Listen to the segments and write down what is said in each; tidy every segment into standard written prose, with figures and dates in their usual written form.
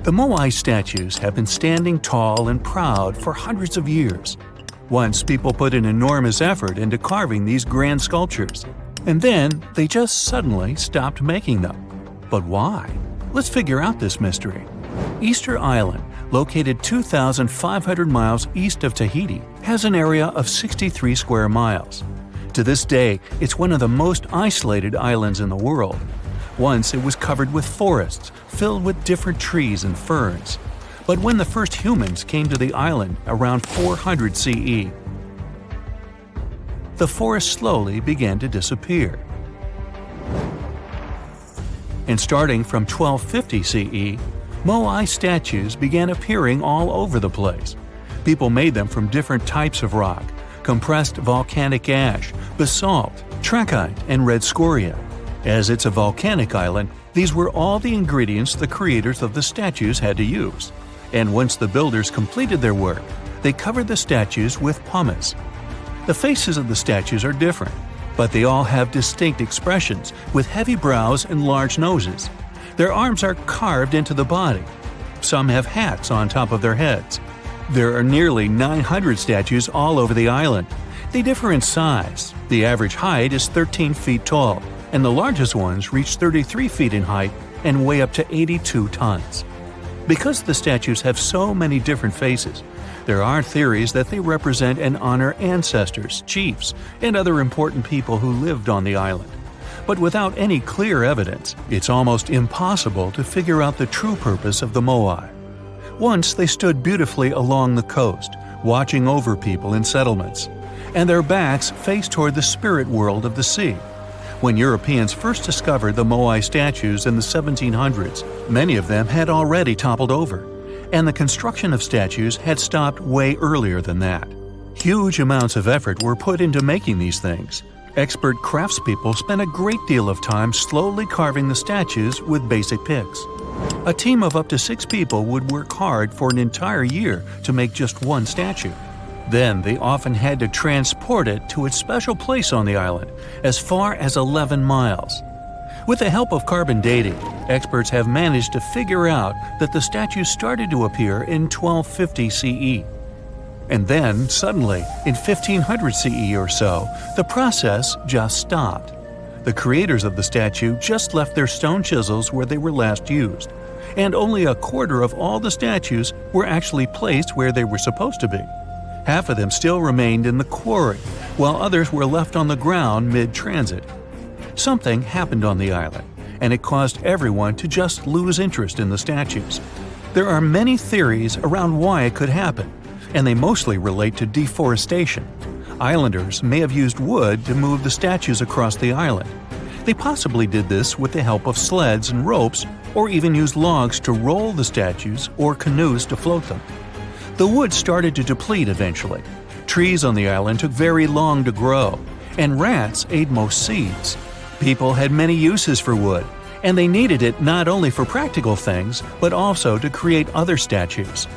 The Moai statues have been standing tall and proud for hundreds of years. Once people put an enormous effort into carving these grand sculptures, and then they just suddenly stopped making them. But why? Let's figure out this mystery. Easter Island, located 2,500 miles east of Tahiti, has an area of 63 square miles. To this day, it's one of the most isolated islands in the world. Once it was covered with forests, filled with different trees and ferns. But when the first humans came to the island around 400 CE, the forest slowly began to disappear. And starting from 1250 CE, Moai statues began appearing all over the place. People made them from different types of rock: compressed volcanic ash, basalt, trachyte, and red scoria. As it's a volcanic island, these were all the ingredients the creators of the statues had to use. And once the builders completed their work, they covered the statues with pumice. The faces of the statues are different, but they all have distinct expressions with heavy brows and large noses. Their arms are carved into the body. Some have hats on top of their heads. There are nearly 900 statues all over the island. They differ in size. The average height is 13 feet tall, and the largest ones reach 33 feet in height and weigh up to 82 tons. Because the statues have so many different faces, there are theories that they represent and honor ancestors, chiefs, and other important people who lived on the island. But without any clear evidence, it's almost impossible to figure out the true purpose of the Moai. Once they stood beautifully along the coast, watching over people in settlements, and their backs faced toward the spirit world of the sea. When Europeans first discovered the Moai statues in the 1700s, many of them had already toppled over, and the construction of statues had stopped way earlier than that. Huge amounts of effort were put into making these things. Expert craftspeople spent a great deal of time slowly carving the statues with basic picks. A team of up to 6 people would work hard for an entire year to make just one statue. Then they often had to transport it to its special place on the island, as far as 11 miles. With the help of carbon dating, experts have managed to figure out that the statues started to appear in 1250 CE. And then, suddenly, in 1500 CE or so, the process just stopped. The creators of the statue just left their stone chisels where they were last used, and only a quarter of all the statues were actually placed where they were supposed to be. Half of them still remained in the quarry, while others were left on the ground mid-transit. Something happened on the island, and it caused everyone to just lose interest in the statues. There are many theories around why it could happen, and they mostly relate to deforestation. Islanders may have used wood to move the statues across the island. They possibly did this with the help of sleds and ropes, or even used logs to roll the statues or canoes to float them. The wood started to deplete eventually. Trees on the island took very long to grow, and rats ate most seeds. People had many uses for wood, and they needed it not only for practical things, but also to create other statues.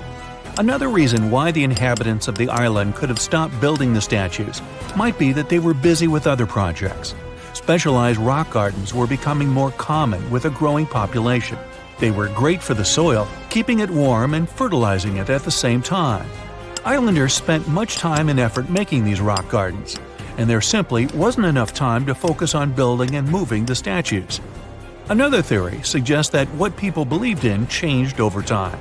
Another reason why the inhabitants of the island could have stopped building the statues might be that they were busy with other projects. Specialized rock gardens were becoming more common with a growing population. They were great for the soil, keeping it warm and fertilizing it at the same time. Islanders spent much time and effort making these rock gardens, and there simply wasn't enough time to focus on building and moving the statues. Another theory suggests that what people believed in changed over time.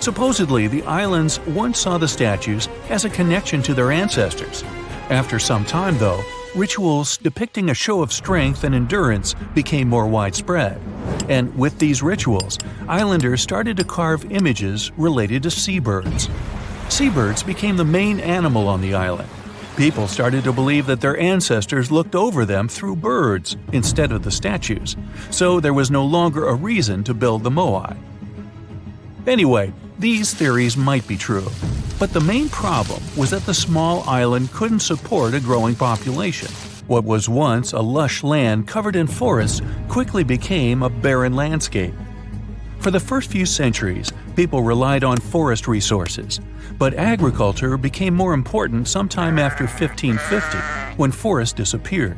Supposedly, the islands once saw the statues as a connection to their ancestors. After some time, though, rituals depicting a show of strength and endurance became more widespread. And with these rituals, islanders started to carve images related to seabirds. Seabirds became the main animal on the island. People started to believe that their ancestors looked over them through birds instead of the statues, so there was no longer a reason to build the Moai. Anyway, these theories might be true, but the main problem was that the small island couldn't support a growing population. What was once a lush land covered in forests quickly became a barren landscape. For the first few centuries, people relied on forest resources, but agriculture became more important sometime after 1550, when forests disappeared.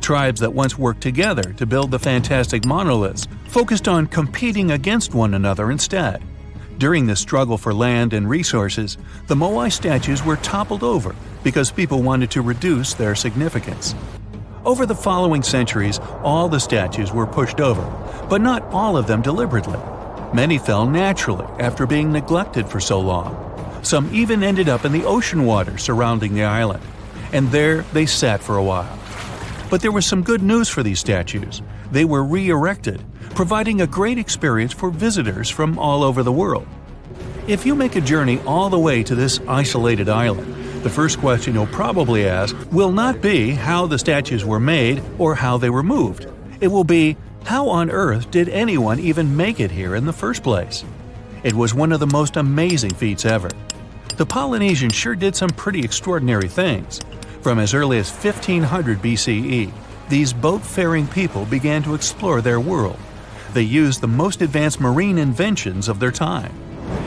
Tribes that once worked together to build the fantastic monoliths focused on competing against one another instead. During the struggle for land and resources, the Moai statues were toppled over because people wanted to reduce their significance. Over the following centuries, all the statues were pushed over, but not all of them deliberately. Many fell naturally after being neglected for so long. Some even ended up in the ocean water surrounding the island, and there they sat for a while. But there was some good news for these statues. They were re-erected, providing a great experience for visitors from all over the world. If you make a journey all the way to this isolated island, the first question you'll probably ask will not be how the statues were made or how they were moved. It will be, how on earth did anyone even make it here in the first place? It was one of the most amazing feats ever. The Polynesians sure did some pretty extraordinary things. From as early as 1500 BCE, these boat-faring people began to explore their world. They used the most advanced marine inventions of their time.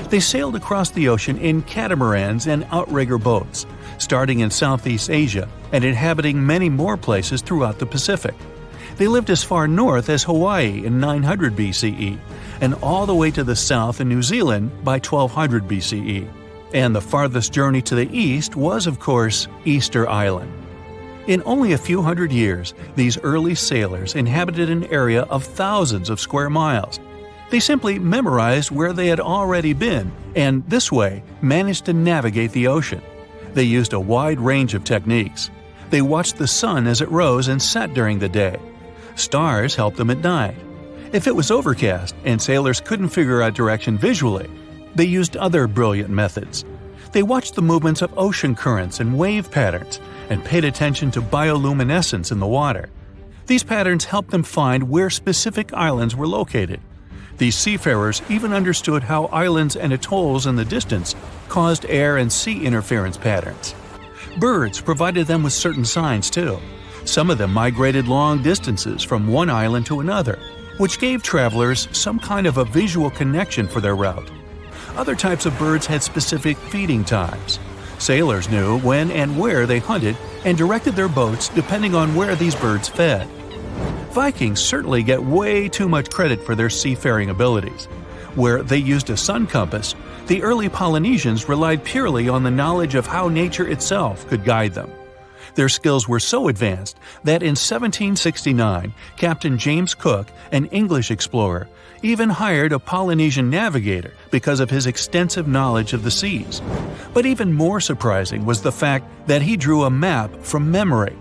They sailed across the ocean in catamarans and outrigger boats, starting in Southeast Asia and inhabiting many more places throughout the Pacific. They lived as far north as Hawaii in 900 BCE and all the way to the south in New Zealand by 1200 BCE. And the farthest journey to the east was, of course, Easter Island. In only a few hundred years, these early sailors inhabited an area of thousands of square miles. They simply memorized where they had already been and, this way, managed to navigate the ocean. They used a wide range of techniques. They watched the sun as it rose and set during the day. Stars helped them at night. If it was overcast and sailors couldn't figure out direction visually, they used other brilliant methods. They watched the movements of ocean currents and wave patterns and paid attention to bioluminescence in the water. These patterns helped them find where specific islands were located. These seafarers even understood how islands and atolls in the distance caused air and sea interference patterns. Birds provided them with certain signs too. Some of them migrated long distances from one island to another, which gave travelers some kind of a visual connection for their route. Other types of birds had specific feeding times. Sailors knew when and where they hunted and directed their boats depending on where these birds fed. Vikings certainly get way too much credit for their seafaring abilities. Where they used a sun compass, the early Polynesians relied purely on the knowledge of how nature itself could guide them. Their skills were so advanced that in 1769, Captain James Cook, an English explorer, even hired a Polynesian navigator because of his extensive knowledge of the seas. But even more surprising was the fact that he drew a map from memory.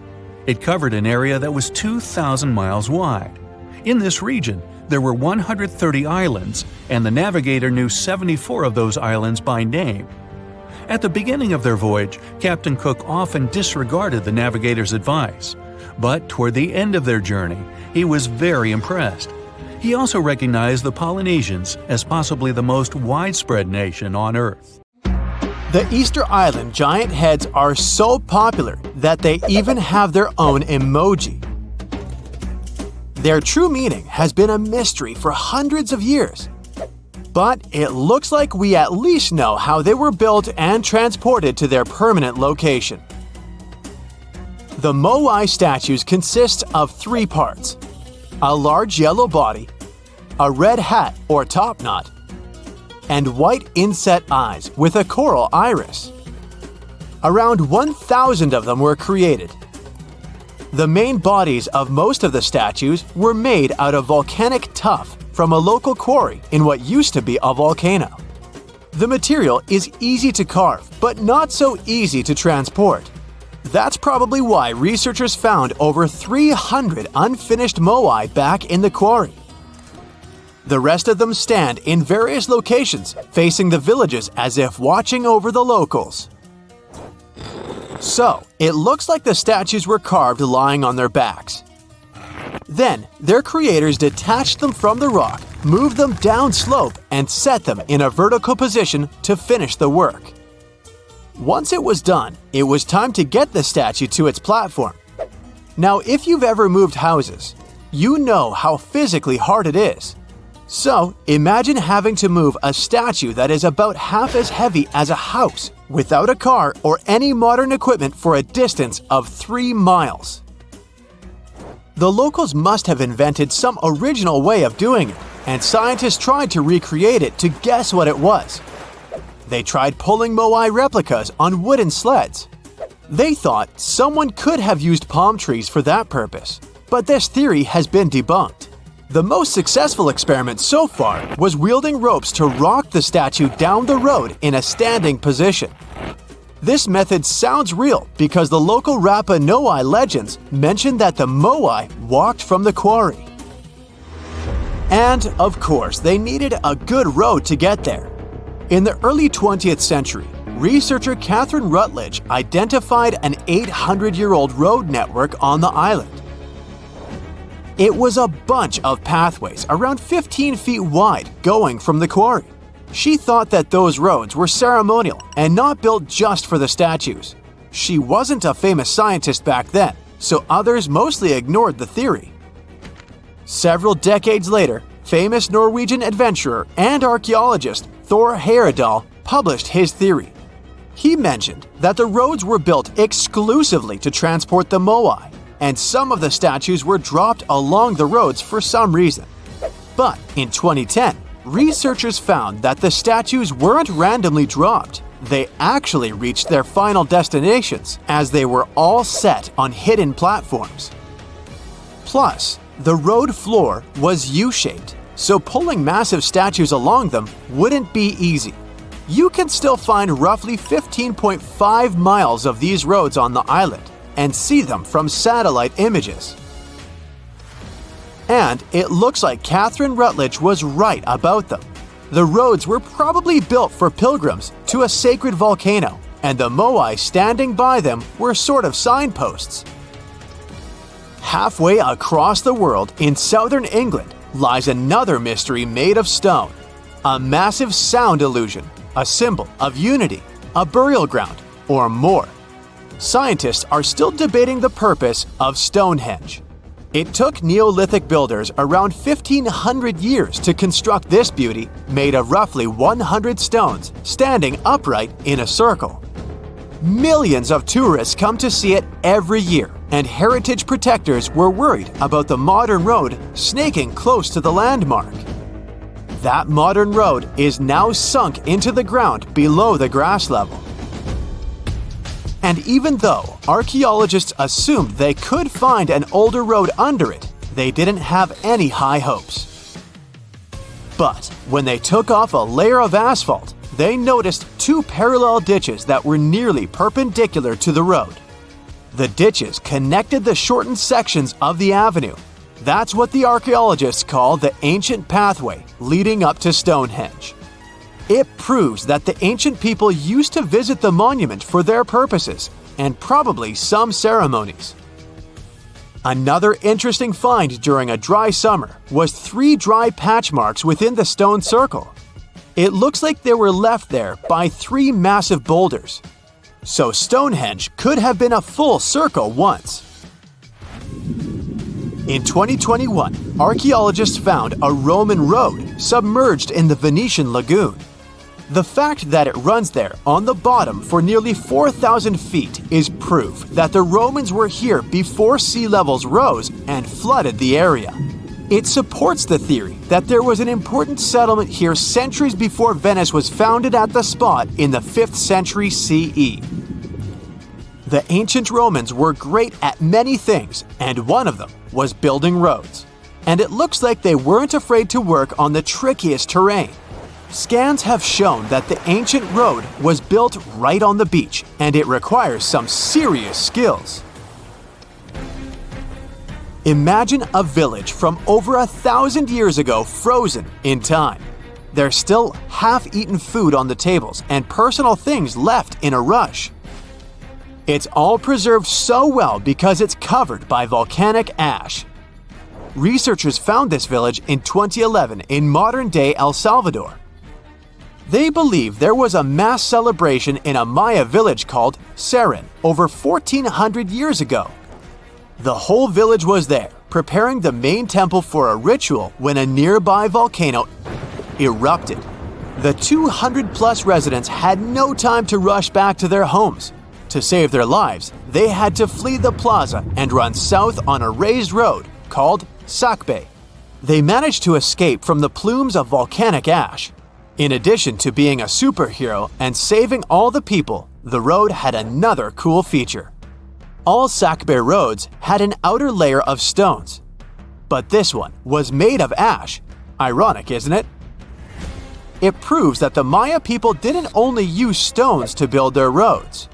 It covered an area that was 2,000 miles wide. In this region, there were 130 islands, and the navigator knew 74 of those islands by name. At the beginning of their voyage, Captain Cook often disregarded the navigator's advice. But toward the end of their journey, he was very impressed. He also recognized the Polynesians as possibly the most widespread nation on Earth. The Easter Island giant heads are so popular that they even have their own emoji. Their true meaning has been a mystery for hundreds of years. But it looks like we at least know how they were built and transported to their permanent location. The Moai statues consist of three parts: a large yellow body, a red hat or top knot, and white inset eyes with a coral iris. Around 1,000 of them were created. The main bodies of most of the statues were made out of volcanic tuff from a local quarry in what used to be a volcano. The material is easy to carve, but not so easy to transport. That's probably why researchers found over 300 unfinished moai back in the quarry. The rest of them stand in various locations, facing the villages as if watching over the locals. So, it looks like the statues were carved lying on their backs. Then, their creators detached them from the rock, moved them downslope, and set them in a vertical position to finish the work. Once it was done, it was time to get the statue to its platform. Now, if you've ever moved houses, you know how physically hard it is. So, imagine having to move a statue that is about half as heavy as a house without a car or any modern equipment for a distance of 3 miles. The locals must have invented some original way of doing it, and scientists tried to recreate it to guess what it was. They tried pulling Moai replicas on wooden sleds. They thought someone could have used palm trees for that purpose, but this theory has been debunked. The most successful experiment so far was wielding ropes to rock the statue down the road in a standing position. This method sounds real because the local Rapa Nui legends mention that the Moai walked from the quarry. And, of course, they needed a good road to get there. In the early 20th century, researcher Catherine Rutledge identified an 800-year-old road network on the island. It was a bunch of pathways around 15 feet wide going from the quarry. She thought that those roads were ceremonial and not built just for the statues. She wasn't a famous scientist back then, so others mostly ignored the theory. Several decades later, famous Norwegian adventurer and archaeologist Thor Heyerdahl published his theory. He mentioned that the roads were built exclusively to transport the Moai, and some of the statues were dropped along the roads for some reason. But in 2010, researchers found that the statues weren't randomly dropped. They actually reached their final destinations as they were all set on hidden platforms. Plus, the road floor was U-shaped, so pulling massive statues along them wouldn't be easy. You can still find roughly 15.5 miles of these roads on the island and see them from satellite images. And it looks like Catherine Rutledge was right about them. The roads were probably built for pilgrims to a sacred volcano, and the Moai standing by them were sort of signposts. Halfway across the world in southern England lies another mystery made of stone, a massive sound illusion, a symbol of unity, a burial ground, or more. Scientists are still debating the purpose of Stonehenge. It took Neolithic builders around 1,500 years to construct this beauty made of roughly 100 stones standing upright in a circle. Millions of tourists come to see it every year, and heritage protectors were worried about the modern road snaking close to the landmark. That modern road is now sunk into the ground below the grass level. And even though archaeologists assumed they could find an older road under it, they didn't have any high hopes. But when they took off a layer of asphalt, they noticed two parallel ditches that were nearly perpendicular to the road. The ditches connected the shortened sections of the avenue. That's what the archaeologists call the ancient pathway leading up to Stonehenge. It proves that the ancient people used to visit the monument for their purposes, and probably some ceremonies. Another interesting find during a dry summer was 3 dry patch marks within the stone circle. It looks like they were left there by 3 massive boulders. So Stonehenge could have been a full circle once. In 2021, archaeologists found a Roman road submerged in the Venetian lagoon. The fact that it runs there on the bottom for nearly 4,000 feet is proof that the Romans were here before sea levels rose and flooded the area. It supports the theory that there was an important settlement here centuries before Venice was founded at the spot in the 5th century CE. The ancient Romans were great at many things, and one of them was building roads. And it looks like they weren't afraid to work on the trickiest terrain. Scans have shown that the ancient road was built right on the beach, and it requires some serious skills. Imagine a village from over 1,000 years ago frozen in time. There's still half-eaten food on the tables and personal things left in a rush. It's all preserved so well because it's covered by volcanic ash. Researchers found this village in 2011 in modern-day El Salvador. They believe there was a mass celebration in a Maya village called Seafaring over 1,400 years ago. The whole village was there, preparing the main temple for a ritual when a nearby volcano erupted. The 200-plus residents had no time to rush back to their homes. To save their lives, they had to flee the plaza and run south on a raised road called Sakbe. They managed to escape from the plumes of volcanic ash. In addition to being a superhero and saving all the people, the road had another cool feature. All Sac-Bear roads had an outer layer of stones, but this one was made of ash. Ironic, isn't it? It proves that the Maya people didn't only use stones to build their roads.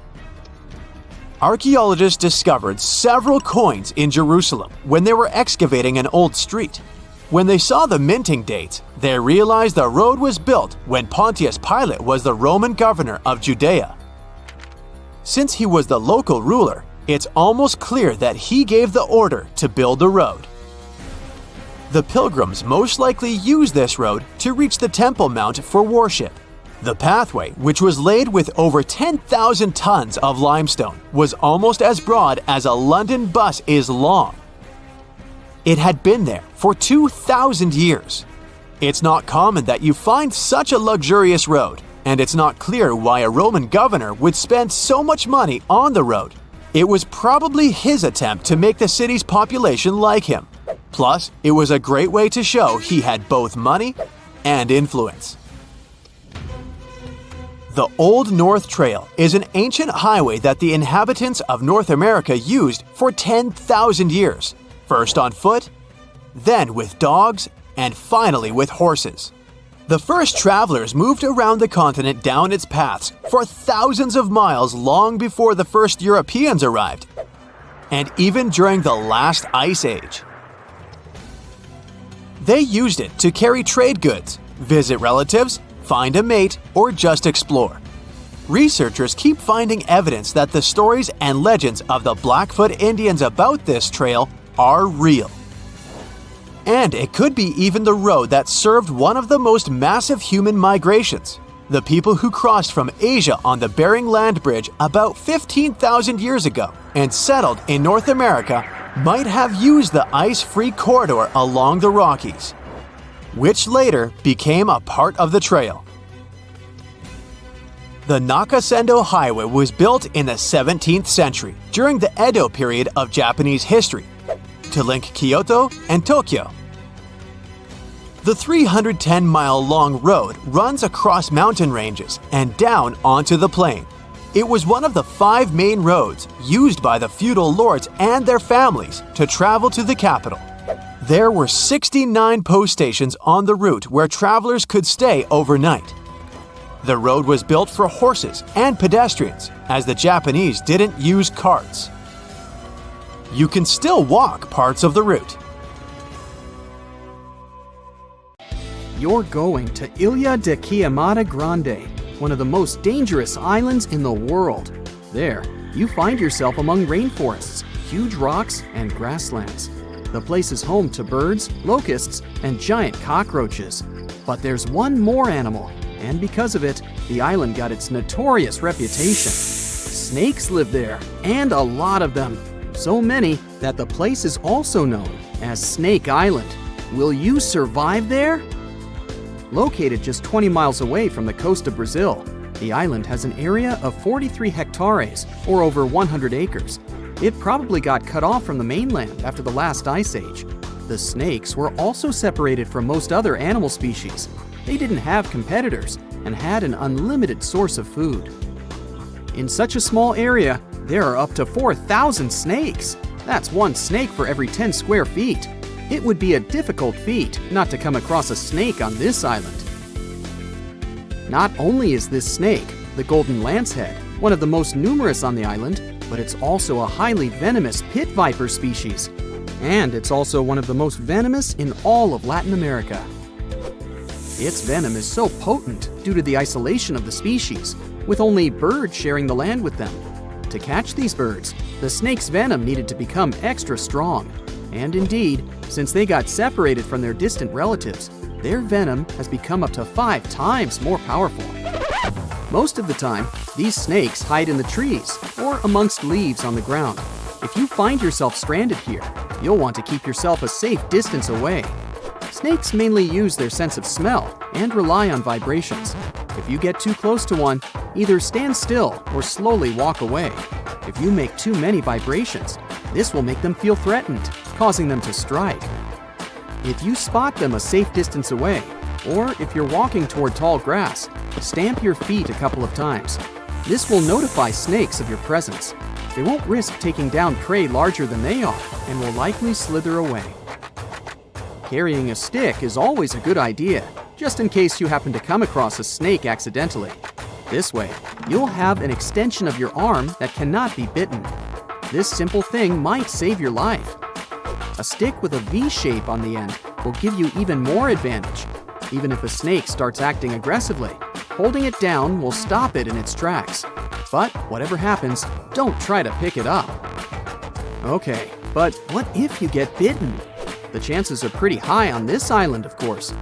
Archaeologists discovered several coins in Jerusalem when they were excavating an old street. When they saw the minting dates, they realized the road was built when Pontius Pilate was the Roman governor of Judea. Since he was the local ruler, it's almost clear that he gave the order to build the road. The pilgrims most likely used this road to reach the Temple Mount for worship. The pathway, which was laid with over 10,000 tons of limestone, was almost as broad as a London bus is long. It had been there for 2,000 years. It's not common that you find such a luxurious road, and it's not clear why a Roman governor would spend so much money on the road. It was probably his attempt to make the city's population like him. Plus, it was a great way to show he had both money and influence. The Old North Trail is an ancient highway that the inhabitants of North America used for 10,000 years, first on foot, then with dogs, and finally with horses. The first travelers moved around the continent down its paths for thousands of miles long before the first Europeans arrived, and even during the last ice age. They used it to carry trade goods, visit relatives, find a mate, or just explore. Researchers keep finding evidence that the stories and legends of the Blackfoot Indians about this trail are real. And it could be even the road that served one of the most massive human migrations. The people who crossed from Asia on the Bering Land Bridge about 15,000 years ago and settled in North America might have used the ice-free corridor along the Rockies, which later became a part of the trail. The Nakasendo Highway was built in the 17th century during the Edo period of Japanese history to link Kyoto and Tokyo. The 310-mile-long road runs across mountain ranges and down onto the plain. It was one of the 5 main roads used by the feudal lords and their families to travel to the capital. There were 69 post stations on the route where travelers could stay overnight. The road was built for horses and pedestrians, as the Japanese didn't use carts. You can still walk parts of the route. You're going to Ilha de Queimada Grande, one of the most dangerous islands in the world. There, you find yourself among rainforests, huge rocks, and grasslands. The place is home to birds, locusts, and giant cockroaches. But there's one more animal, and because of it, the island got its notorious reputation. Snakes live there, and a lot of them. So many that the place is also known as Snake Island. Will you survive there? Located just 20 miles away from the coast of Brazil, the island has an area of 43 hectares, or over 100 acres. It probably got cut off from the mainland after the last ice age. The snakes were also separated from most other animal species. They didn't have competitors and had an unlimited source of food. In such a small area, there are up to 4,000 snakes. That's one snake for every 10 square feet. It would be a difficult feat not to come across a snake on this island. Not only is this snake, the golden lancehead, one of the most numerous on the island, but it's also a highly venomous pit viper species. And it's also one of the most venomous in all of Latin America. Its venom is so potent due to the isolation of the species, with only birds sharing the land with them. To catch these birds, the snake's venom needed to become extra strong. And indeed, since they got separated from their distant relatives, their venom has become up to 5 times more powerful. Most of the time, these snakes hide in the trees or amongst leaves on the ground. If you find yourself stranded here, you'll want to keep yourself a safe distance away. Snakes mainly use their sense of smell and rely on vibrations. If you get too close to one, either stand still or slowly walk away. If you make too many vibrations, this will make them feel threatened, causing them to strike. If you spot them a safe distance away, or if you're walking toward tall grass, stamp your feet a couple of times. This will notify snakes of your presence. They won't risk taking down prey larger than they are and will likely slither away. Carrying a stick is always a good idea, just in case you happen to come across a snake accidentally. This way, you'll have an extension of your arm that cannot be bitten. This simple thing might save your life. A stick with a V shape on the end will give you even more advantage. Even if a snake starts acting aggressively, holding it down will stop it in its tracks. But whatever happens, don't try to pick it up. Okay, but what if you get bitten? The chances are pretty high on this island, of course.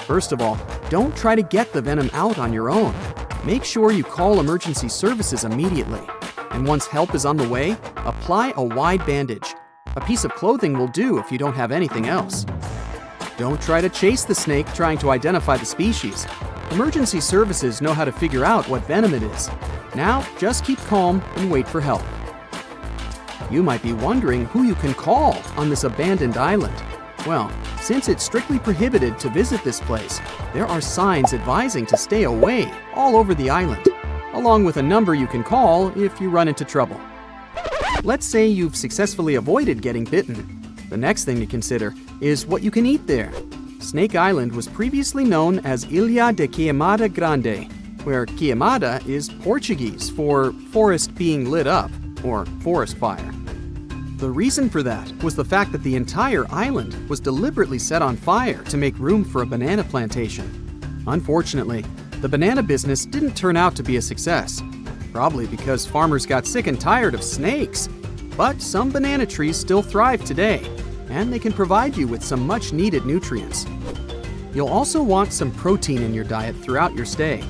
First of all, don't try to get the venom out on your own. Make sure you call emergency services immediately. And once help is on the way, apply a wide bandage. A piece of clothing will do if you don't have anything else. Don't try to chase the snake trying to identify the species. Emergency services know how to figure out what venom it is. Now, just keep calm and wait for help. You might be wondering who you can call on this abandoned island. Well, since it's strictly prohibited to visit this place, there are signs advising to stay away all over the island, along with a number you can call if you run into trouble. Let's say you've successfully avoided getting bitten. The next thing to consider is what you can eat there. Snake Island was previously known as Ilha de Queimada Grande, where queimada is Portuguese for forest being lit up, or forest fire. The reason for that was the fact that the entire island was deliberately set on fire to make room for a banana plantation. Unfortunately, the banana business didn't turn out to be a success, probably because farmers got sick and tired of snakes. But some banana trees still thrive today, and they can provide you with some much-needed nutrients. You'll also want some protein in your diet throughout your stay.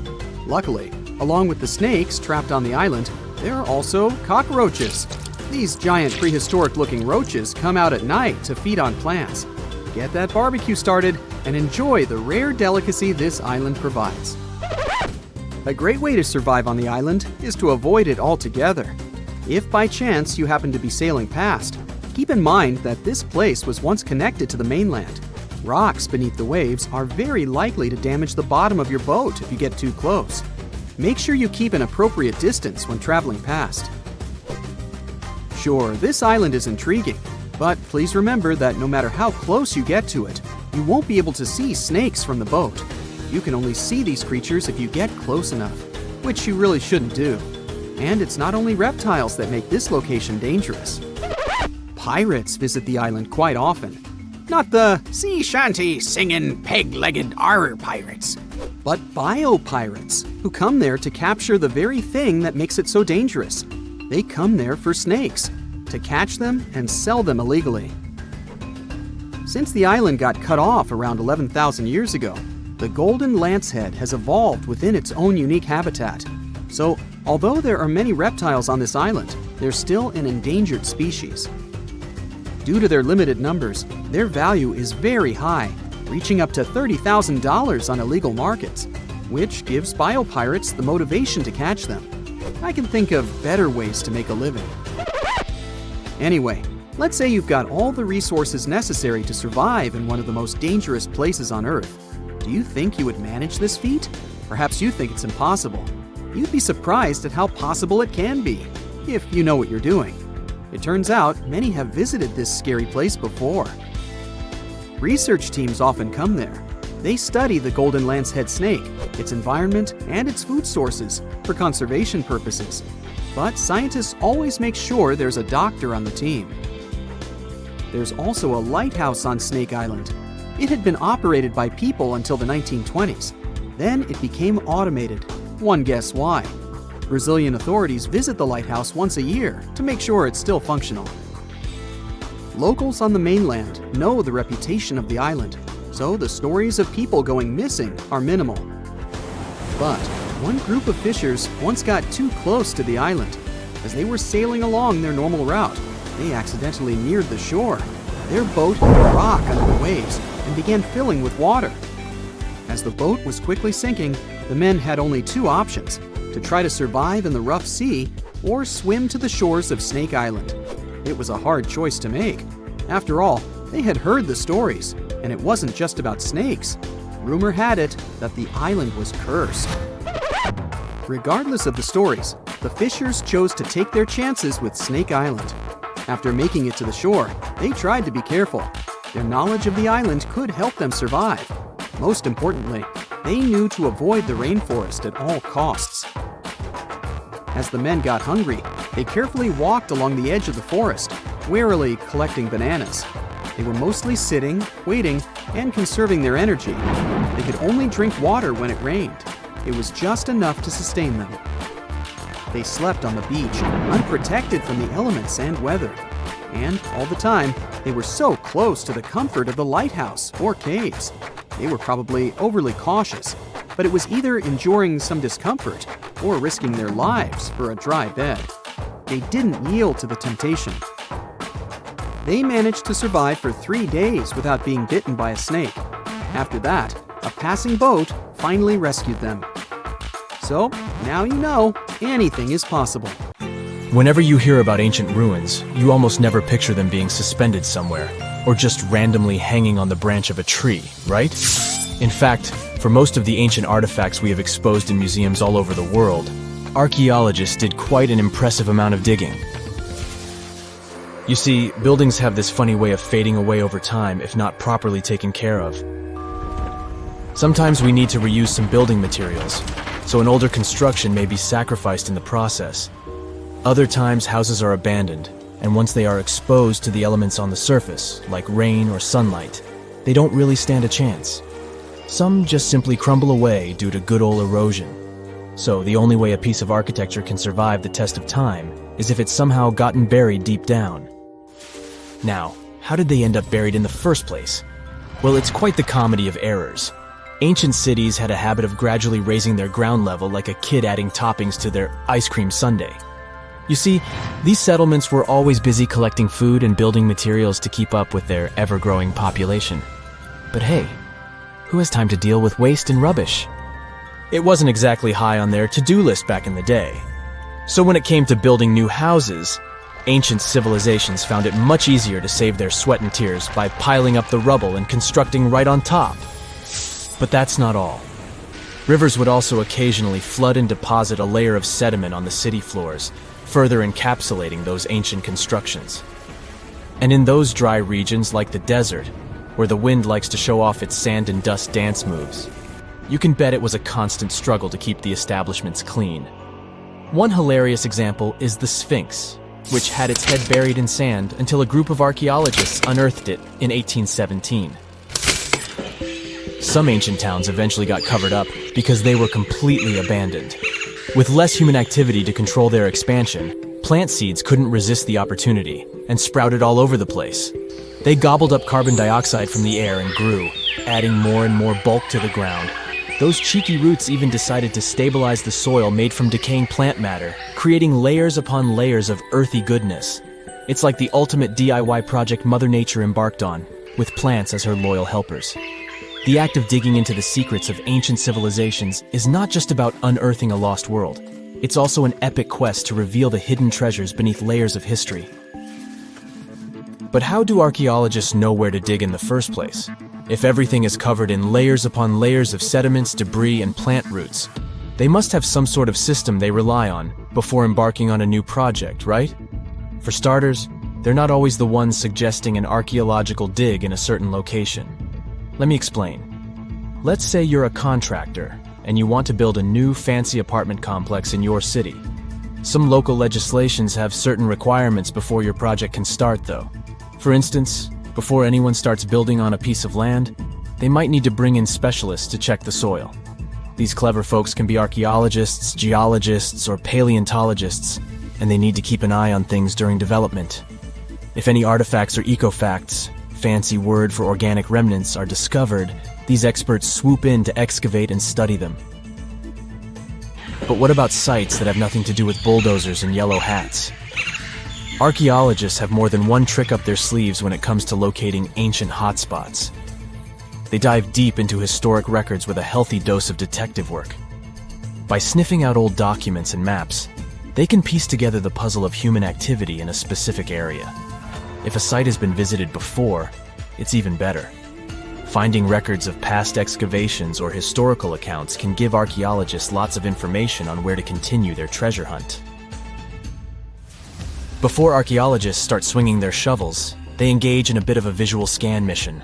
Luckily, along with the snakes trapped on the island, there are also cockroaches. These giant prehistoric-looking roaches come out at night to feed on plants. Get that barbecue started and enjoy the rare delicacy this island provides. A great way to survive on the island is to avoid it altogether. If by chance you happen to be sailing past, keep in mind that this place was once connected to the mainland. Rocks beneath the waves are very likely to damage the bottom of your boat if you get too close. Make sure you keep an appropriate distance when traveling past. Sure, this island is intriguing, but please remember that no matter how close you get to it, you won't be able to see snakes from the boat. You can only see these creatures if you get close enough, which you really shouldn't do. And it's not only reptiles that make this location dangerous. Pirates visit the island quite often. Not the sea shanty singing peg-legged arr pirates, but bio-pirates who come there to capture the very thing that makes it so dangerous. They come there for snakes, to catch them and sell them illegally. Since the island got cut off around 11,000 years ago, the golden lancehead has evolved within its own unique habitat. So, although there are many reptiles on this island, they're still an endangered species. Due to their limited numbers, their value is very high, reaching up to $30,000 on illegal markets, which gives biopirates the motivation to catch them. I can think of better ways to make a living. Anyway, let's say you've got all the resources necessary to survive in one of the most dangerous places on Earth. Do you think you would manage this feat? Perhaps you think it's impossible. You'd be surprised at how possible it can be, if you know what you're doing. It turns out many have visited this scary place before. Research teams often come there. They study the golden lancehead snake, its environment, and its food sources for conservation purposes. But scientists always make sure there's a doctor on the team. There's also a lighthouse on Snake Island. It had been operated by people until the 1920s. Then it became automated. One guess why. Brazilian authorities visit the lighthouse once a year to make sure it's still functional. Locals on the mainland know the reputation of the island, so the stories of people going missing are minimal. But one group of fishers once got too close to the island. As they were sailing along their normal route, they accidentally neared the shore. Their boat hit a rock under the waves and began filling with water. As the boat was quickly sinking, the men had only two options: to try to survive in the rough sea or swim to the shores of Snake Island. It was a hard choice to make. After all, they had heard the stories. And it wasn't just about snakes. Rumor had it that the island was cursed. Regardless of the stories, the fishers chose to take their chances with Snake Island. After making it to the shore, they tried to be careful. Their knowledge of the island could help them survive. Most importantly, they knew to avoid the rainforest at all costs. As the men got hungry, they carefully walked along the edge of the forest, warily collecting bananas. They were mostly sitting, waiting, and conserving their energy. They could only drink water when it rained. It was just enough to sustain them. They slept on the beach, unprotected from the elements and weather. And all the time, they were so close to the comfort of the lighthouse or caves. They were probably overly cautious, but it was either enduring some discomfort or risking their lives for a dry bed. They didn't yield to the temptation. They managed to survive for 3 days without being bitten by a snake. After that, a passing boat finally rescued them. So, now you know, anything is possible. Whenever you hear about ancient ruins, you almost never picture them being suspended somewhere, or just randomly hanging on the branch of a tree, right? In fact, for most of the ancient artifacts we have exposed in museums all over the world, archaeologists did quite an impressive amount of digging. You see, buildings have this funny way of fading away over time if not properly taken care of. Sometimes we need to reuse some building materials, so an older construction may be sacrificed in the process. Other times houses are abandoned, and once they are exposed to the elements on the surface, like rain or sunlight, they don't really stand a chance. Some just simply crumble away due to good old erosion. So the only way a piece of architecture can survive the test of time is if it's somehow gotten buried deep down. Now, how did they end up buried in the first place? Well, it's quite the comedy of errors. Ancient cities had a habit of gradually raising their ground level like a kid adding toppings to their ice cream sundae. You see, these settlements were always busy collecting food and building materials to keep up with their ever-growing population. But hey, who has time to deal with waste and rubbish? It wasn't exactly high on their to-do list back in the day. So when it came to building new houses, ancient civilizations found it much easier to save their sweat and tears by piling up the rubble and constructing right on top. But that's not all. Rivers would also occasionally flood and deposit a layer of sediment on the city floors, further encapsulating those ancient constructions. And in those dry regions like the desert, where the wind likes to show off its sand and dust dance moves, you can bet it was a constant struggle to keep the establishments clean. One hilarious example is the Sphinx, which had its head buried in sand until a group of archaeologists unearthed it in 1817. Some ancient towns eventually got covered up because they were completely abandoned. With less human activity to control their expansion, plant seeds couldn't resist the opportunity and sprouted all over the place. They gobbled up carbon dioxide from the air and grew, adding more and more bulk to the ground. Those cheeky roots even decided to stabilize the soil made from decaying plant matter, creating layers upon layers of earthy goodness. It's like the ultimate DIY project Mother Nature embarked on, with plants as her loyal helpers. The act of digging into the secrets of ancient civilizations is not just about unearthing a lost world. It's also an epic quest to reveal the hidden treasures beneath layers of history. But how do archaeologists know where to dig in the first place? If everything is covered in layers upon layers of sediments, debris, and plant roots, they must have some sort of system they rely on before embarking on a new project, right? For starters, they're not always the ones suggesting an archaeological dig in a certain location. Let me explain. Let's say you're a contractor and you want to build a new fancy apartment complex in your city. Some local legislations have certain requirements before your project can start, though. For instance, before anyone starts building on a piece of land, they might need to bring in specialists to check the soil. These clever folks can be archaeologists, geologists, or paleontologists, and they need to keep an eye on things during development. If any artifacts or ecofacts, fancy word for organic remnants, are discovered, these experts swoop in to excavate and study them. But what about sites that have nothing to do with bulldozers and yellow hats? Archaeologists have more than one trick up their sleeves when it comes to locating ancient hotspots. They dive deep into historic records with a healthy dose of detective work. By sniffing out old documents and maps, they can piece together the puzzle of human activity in a specific area. If a site has been visited before, it's even better. Finding records of past excavations or historical accounts can give archaeologists lots of information on where to continue their treasure hunt. Before archaeologists start swinging their shovels, they engage in a bit of a visual scan mission.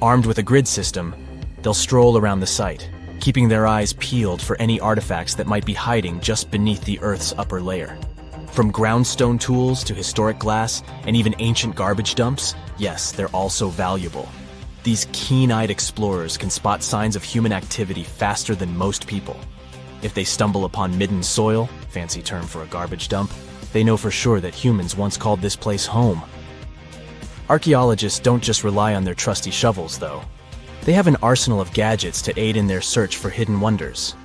Armed with a grid system, they'll stroll around the site, keeping their eyes peeled for any artifacts that might be hiding just beneath the Earth's upper layer. From groundstone tools to historic glass and even ancient garbage dumps, yes, they're also valuable. These keen-eyed explorers can spot signs of human activity faster than most people. If they stumble upon midden soil, fancy term for a garbage dump, they know for sure that humans once called this place home. Archaeologists don't just rely on their trusty shovels, though. They have an arsenal of gadgets to aid in their search for hidden wonders.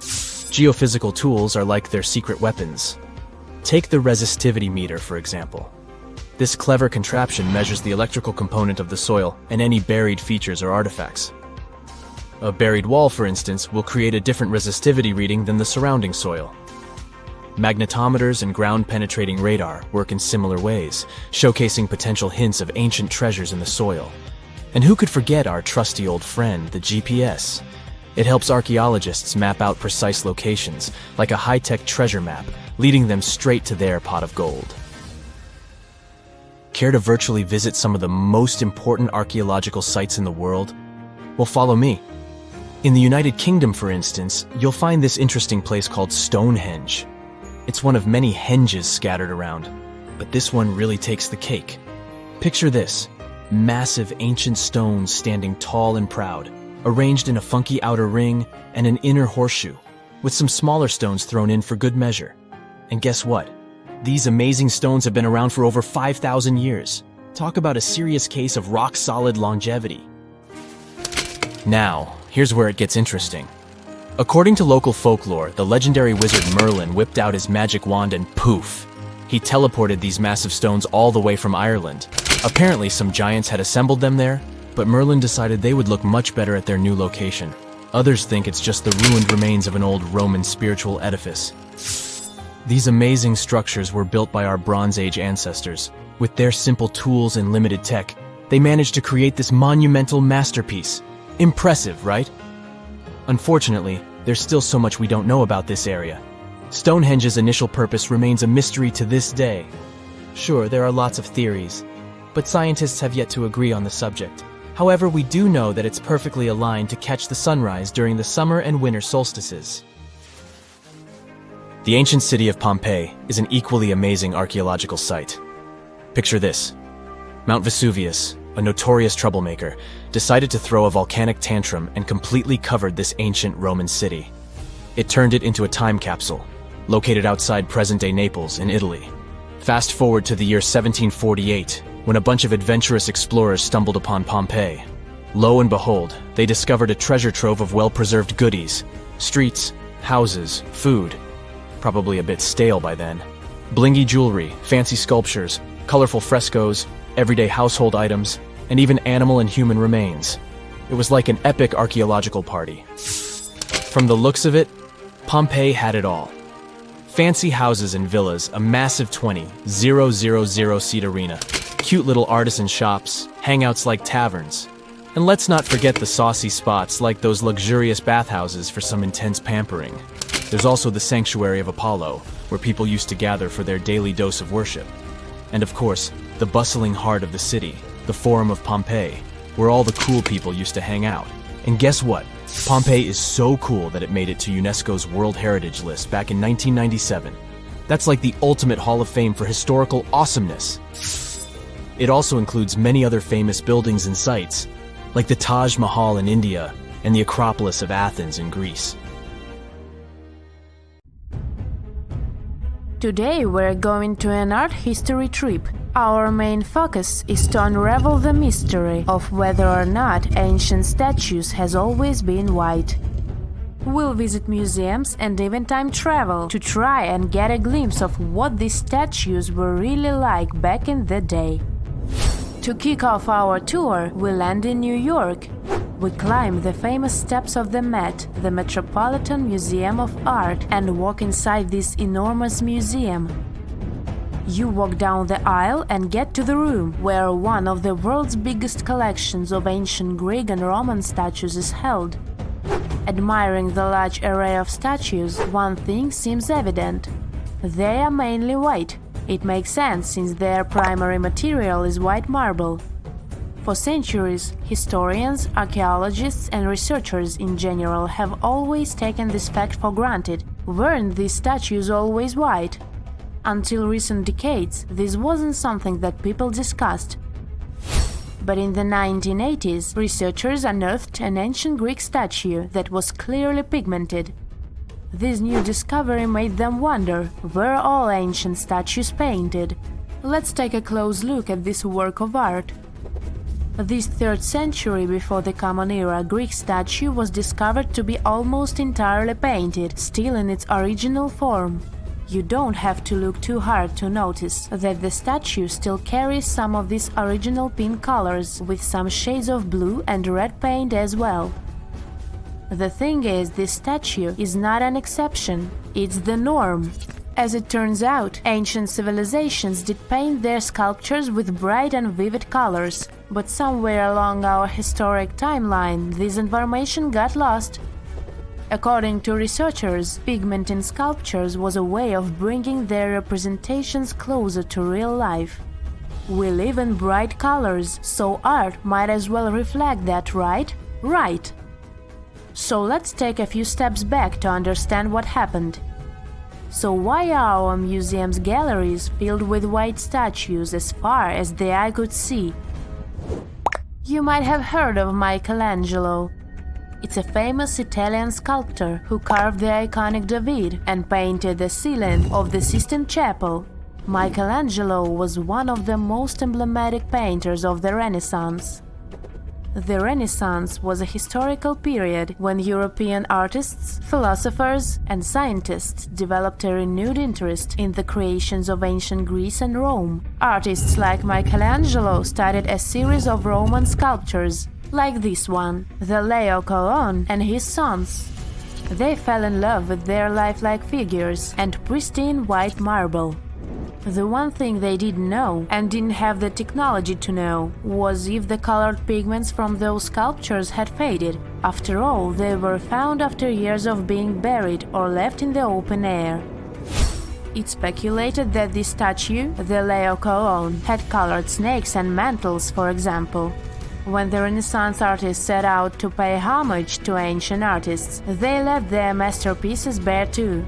Geophysical tools are like their secret weapons. Take the resistivity meter, for example. This clever contraption measures the electrical component of the soil and any buried features or artifacts. A buried wall, for instance, will create a different resistivity reading than the surrounding soil. Magnetometers and ground-penetrating radar work in similar ways, showcasing potential hints of ancient treasures in the soil. And who could forget our trusty old friend, the GPS? It helps archaeologists map out precise locations, like a high-tech treasure map, leading them straight to their pot of gold. Care to virtually visit some of the most important archaeological sites in the world? Well, follow me. In the United Kingdom, for instance, you'll find this interesting place called Stonehenge. It's one of many henges scattered around, but this one really takes the cake. Picture this: massive ancient stones standing tall and proud, arranged in a funky outer ring and an inner horseshoe, with some smaller stones thrown in for good measure. And guess what? These amazing stones have been around for over 5,000 years. Talk about a serious case of rock-solid longevity. Now, here's where it gets interesting. According to local folklore, the legendary wizard Merlin whipped out his magic wand and poof! He teleported these massive stones all the way from Ireland. Apparently, some giants had assembled them there, but Merlin decided they would look much better at their new location. Others think it's just the ruined remains of an old Roman spiritual edifice. These amazing structures were built by our Bronze Age ancestors. With their simple tools and limited tech, they managed to create this monumental masterpiece. Impressive, right? Unfortunately, there's still so much we don't know about this area. Stonehenge's initial purpose remains a mystery to this day. Sure, there are lots of theories, but scientists have yet to agree on the subject. However, we do know that it's perfectly aligned to catch the sunrise during the summer and winter solstices. The ancient city of Pompeii is an equally amazing archaeological site. Picture this. Mount Vesuvius, a notorious troublemaker, decided to throw a volcanic tantrum and completely covered this ancient Roman city. It turned it into a time capsule, located outside present-day Naples in Italy. Fast forward to the year 1748, when a bunch of adventurous explorers stumbled upon Pompeii. Lo and behold, they discovered a treasure trove of well-preserved goodies: streets, houses, food. Probably a bit stale by then. Blingy jewelry, fancy sculptures, colorful frescoes, everyday household items, and even animal and human remains. It was like an epic archaeological party. From the looks of it, Pompeii had it all. Fancy houses and villas, a massive 20,000-seat arena, cute little artisan shops, hangouts like taverns. And let's not forget the saucy spots like those luxurious bathhouses for some intense pampering. There's also the Sanctuary of Apollo, where people used to gather for their daily dose of worship. And of course, the bustling heart of the city, the Forum of Pompeii, where all the cool people used to hang out. And guess what? Pompeii is so cool that it made it to UNESCO's World Heritage List back in 1997. That's like the ultimate Hall of Fame for historical awesomeness. It also includes many other famous buildings and sites, like the Taj Mahal in India and the Acropolis of Athens in Greece. Today we're going to an art history trip. Our main focus is to unravel the mystery of whether or not ancient statues has always been white. We'll visit museums and even time travel to try and get a glimpse of what these statues were really like back in the day. To kick off our tour, we land in New York. We climb the famous steps of the Met, the Metropolitan Museum of Art, and walk inside this enormous museum. You walk down the aisle and get to the room where one of the world's biggest collections of ancient Greek and Roman statues is held. Admiring the large array of statues, one thing seems evident. They are mainly white. It makes sense since their primary material is white marble. For centuries, historians, archaeologists, and researchers in general have always taken this fact for granted. Weren't these statues always white? Until recent decades, this wasn't something that people discussed. But in the 1980s, researchers unearthed an ancient Greek statue that was clearly pigmented. This new discovery made them wonder, were all ancient statues painted? Let's take a close look at this work of art. This 3rd century before the Common Era Greek statue was discovered to be almost entirely painted, still in its original form. You don't have to look too hard to notice that the statue still carries some of these original pink colors, with some shades of blue and red paint as well. The thing is, this statue is not an exception, it's the norm. As it turns out, ancient civilizations did paint their sculptures with bright and vivid colors, but somewhere along our historic timeline, this information got lost. According to researchers, pigment in sculptures was a way of bringing their representations closer to real life. We live in bright colors, so art might as well reflect that, right? Right! So let's take a few steps back to understand what happened. So why are our museum's galleries filled with white statues as far as the eye could see? You might have heard of Michelangelo. It's a famous Italian sculptor who carved the iconic David and painted the ceiling of the Sistine Chapel. Michelangelo was one of the most emblematic painters of the Renaissance. The Renaissance was a historical period when European artists, philosophers, and scientists developed a renewed interest in the creations of ancient Greece and Rome. Artists like Michelangelo studied a series of Roman sculptures, like this one, the Laocoon and his sons. They fell in love with their lifelike figures and pristine white marble. The one thing they didn't know, and didn't have the technology to know, was if the colored pigments from those sculptures had faded. After all, they were found after years of being buried or left in the open air. It's speculated that this statue, the Laocoon, had colored snakes and mantles, for example. When the Renaissance artists set out to pay homage to ancient artists, they left their masterpieces bare too.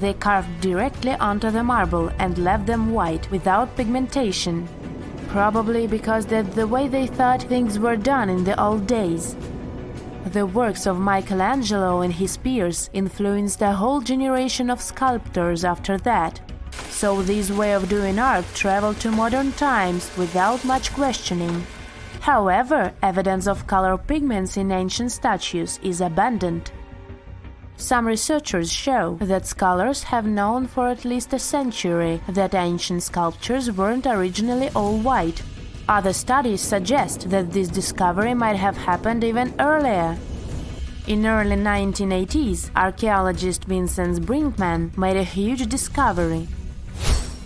They carved directly onto the marble and left them white, without pigmentation. Probably because that's the way they thought things were done in the old days. The works of Michelangelo and his peers influenced a whole generation of sculptors after that. So this way of doing art traveled to modern times without much questioning. However, evidence of color pigments in ancient statues is abundant. Some researchers show that scholars have known for at least a century that ancient sculptures weren't originally all white. Other studies suggest that this discovery might have happened even earlier. In early 1980s, archaeologist Vincent Brinkmann made a huge discovery.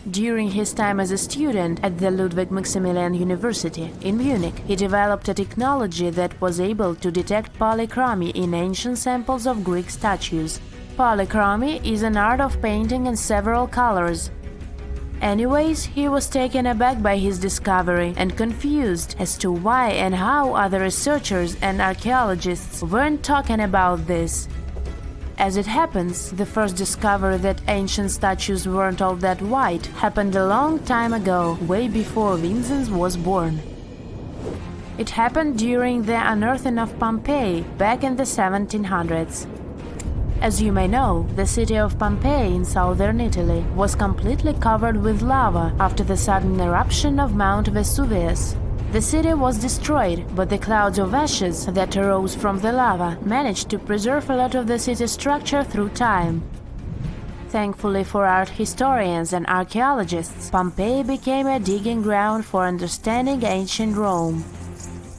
During his time as a student at the Ludwig Maximilian University in Munich, he developed a technology that was able to detect polychromy in ancient samples of Greek statues. Polychromy is an art of painting in several colors. Anyways, he was taken aback by his discovery and confused as to why and how other researchers and archaeologists weren't talking about this. As it happens, the first discovery that ancient statues weren't all that white happened a long time ago, way before Vincent was born. It happened during the unearthing of Pompeii back in the 1700s. As you may know, the city of Pompeii in southern Italy was completely covered with lava after the sudden eruption of Mount Vesuvius. The city was destroyed, but the clouds of ashes that arose from the lava managed to preserve a lot of the city's structure through time. Thankfully for art historians and archaeologists, Pompeii became a digging ground for understanding ancient Rome.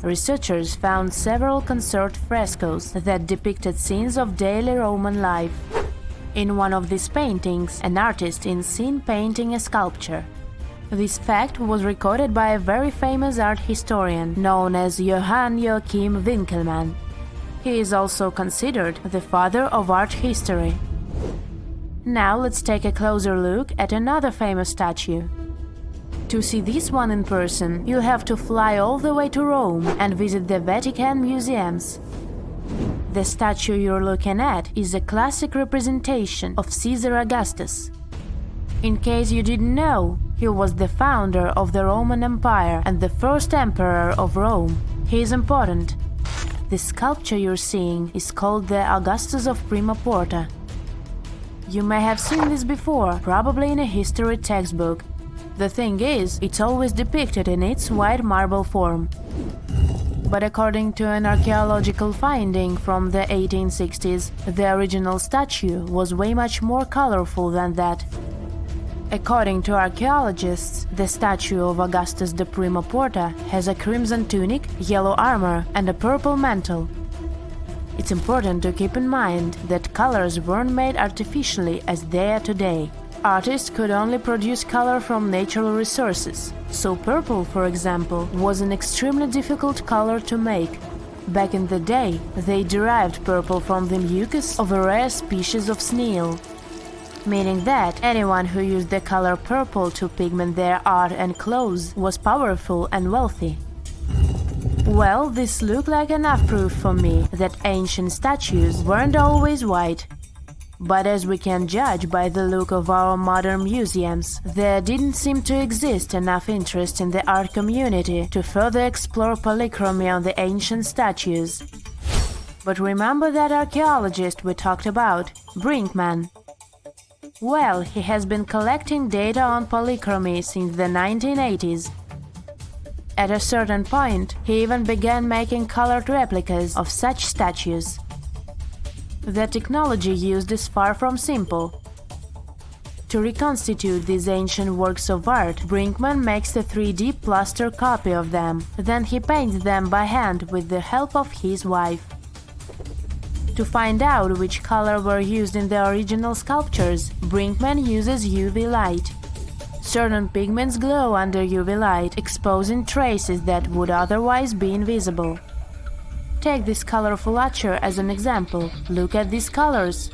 Researchers found several conserved frescoes that depicted scenes of daily Roman life. In one of these paintings, an artist is seen painting a sculpture. This fact was recorded by a very famous art historian known as Johann Joachim Winckelmann. He is also considered the father of art history. Now let's take a closer look at another famous statue. To see this one in person, you'll have to fly all the way to Rome and visit the Vatican museums. The statue you're looking at is a classic representation of Caesar Augustus. In case you didn't know, he was the founder of the Roman Empire and the first emperor of Rome. He is important. The sculpture you're seeing is called the Augustus of Prima Porta. You may have seen this before, probably in a history textbook. The thing is, it's always depicted in its white marble form. But according to an archaeological finding from the 1860s, the original statue was way much more colorful than that. According to archaeologists, the statue of Augustus de Prima Porta has a crimson tunic, yellow armor, and a purple mantle. It's important to keep in mind that colors weren't made artificially as they are today. Artists could only produce color from natural resources, so purple, for example, was an extremely difficult color to make. Back in the day, they derived purple from the mucus of a rare species of snail, meaning that anyone who used the color purple to pigment their art and clothes was powerful and wealthy. Well, this looked like enough proof for me that ancient statues weren't always white. But as we can judge by the look of our modern museums, there didn't seem to exist enough interest in the art community to further explore polychromy on the ancient statues. But remember that archaeologist we talked about, Brinkmann? Well, he has been collecting data on polychromy since the 1980s. At a certain point, he even began making colored replicas of such statues. The technology used is far from simple. To reconstitute these ancient works of art, Brinkmann makes a 3D plaster copy of them. Then he paints them by hand with the help of his wife. To find out which color were used in the original sculptures, Brinkmann uses UV light. Certain pigments glow under UV light, exposing traces that would otherwise be invisible. Take this colorful archer as an example. Look at these colors.